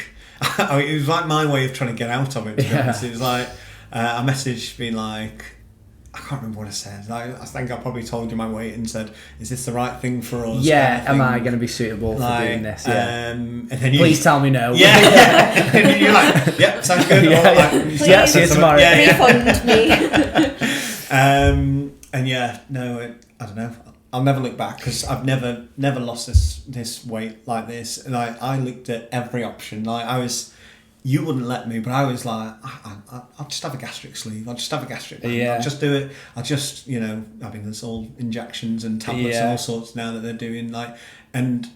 S3: it was like my way of trying to get out of it. To be honest, it was like I messaged, being like, I can't remember what I said. Like, I think I probably told you my weight and said, "Is this the right thing for us?"
S1: Yeah, am I going to be suitable for doing this? Yeah.
S3: And then
S1: please tell me no.
S3: Yeah. And you're like, "Yep, sounds good."
S1: Yeah, see you tomorrow.
S4: Refund me.
S3: And I don't know. I'll never look back because I've never lost this weight like this. And I looked at every option. Like you wouldn't let me, but I was like, I'll just have a gastric sleeve. I'll just have a gastric band.
S1: Yeah.
S3: I'll just do it. I'll just, I mean, there's all injections and tablets and all sorts now that they're doing. Like, and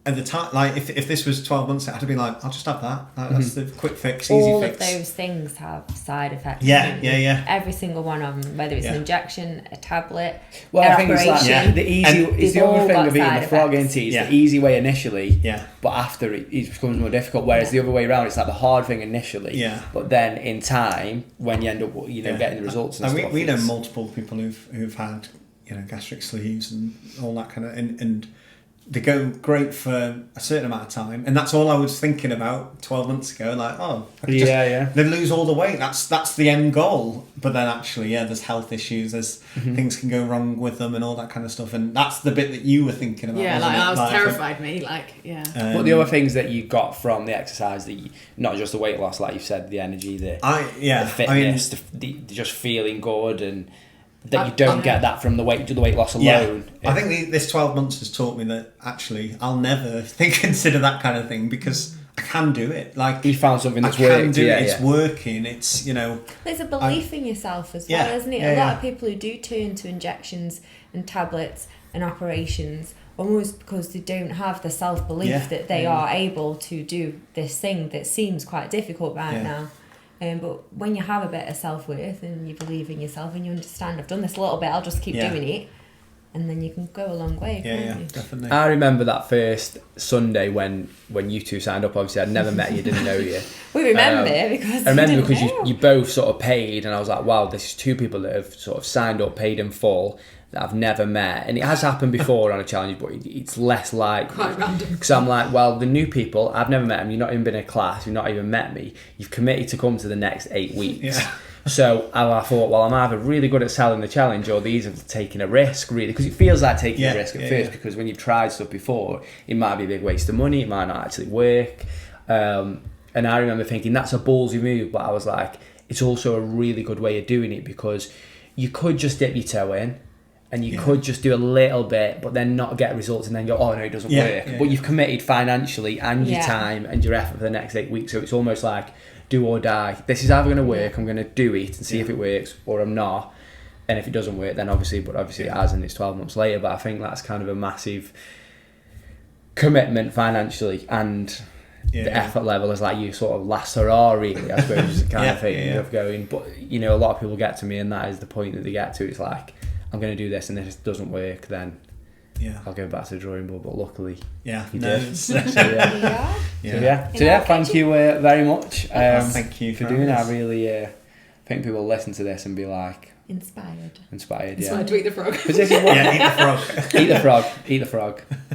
S3: at the time, like if this was 12 months, I'd have been like, I'll just have that. Like, that's the quick fix, easy
S4: all
S3: fix.
S4: All of those things have side effects.
S3: Yeah.
S4: Every single one of them, whether it's an injection, a tablet,
S1: well,
S4: an
S1: I think
S4: operation.
S1: it's like the easy. It's the other thing of eating the frog, isn't it? It's the easy way initially. But after it becomes more difficult. Whereas the other way around, it's like the hard thing initially. But then in time, when you end up, getting the results and stuff.
S3: We know multiple people who've had, gastric sleeves and all that kind of and they go great for a certain amount of time, and that's all I was thinking about 12 months ago. Like, they lose all the weight. That's the end goal. But then actually, there's health issues. There's things can go wrong with them and all that kind of stuff. And that's the bit that you were thinking about.
S2: Yeah,
S3: I
S2: was terrified me.
S1: But the other things that you got from the exercise, not just the weight loss, like you said, the energy, the fitness, the just feeling good and. That you don't get that from the weight loss alone.
S3: I think this 12 months has taught me that actually I'll never consider that kind of thing because I can do it. Like
S1: you found something that's worked.
S3: I can do it. It's working. It's
S4: There's a belief in yourself as well, isn't it? A lot of people who do turn to injections and tablets and operations almost because they don't have the self-belief that they are able to do this thing that seems quite difficult right now. But when you have a bit of self-worth and you believe in yourself and you understand, I've done this a little bit, I'll just keep doing it, and then you can go a long way.
S3: Yeah, definitely.
S1: I remember that first Sunday when you two signed up. Obviously, I'd never met you, didn't know you.
S4: We remember because
S1: you both sort of paid, and I was like, wow, this is two people that have sort of signed up, paid in full, that I've never met. And it has happened before on a challenge, but it's less likely.
S2: Quite random.
S1: Because I'm like, well, the new people, I've never met them, you've not even been in a class, you've not even met me, you've committed to come to the next 8 weeks. So I thought, well, I'm either really good at selling the challenge or these are taking a risk, really, because it feels like taking a risk at first, because when you've tried stuff before, it might be a big waste of money, it might not actually work. And I remember thinking, that's a ballsy move, but I was like, it's also a really good way of doing it, because you could just dip your toe in, and you could just do a little bit, but then not get results and then go, oh no, it doesn't work. But you've committed financially and your time and your effort for the next 8 weeks. So it's almost like do or die. This is either going to work, I'm going to do it and see if it works, or I'm not. And if it doesn't work, then obviously it has, and it's 12 months later. But I think that's kind of a massive commitment financially, and the effort level is like you sort of last hurrah, really, I suppose, kind of thing of going. But a lot of people get to me, and that is the point that they get to. It's like, I'm going to do this, and this doesn't work, then I'll go back to the drawing board. But luckily, you did. So thank you very much.
S3: Thank you
S1: for doing that. I really think people will listen to this and be like
S4: inspired.
S2: Inspired to eat the frog.
S3: Eat the frog.
S1: Eat the frog.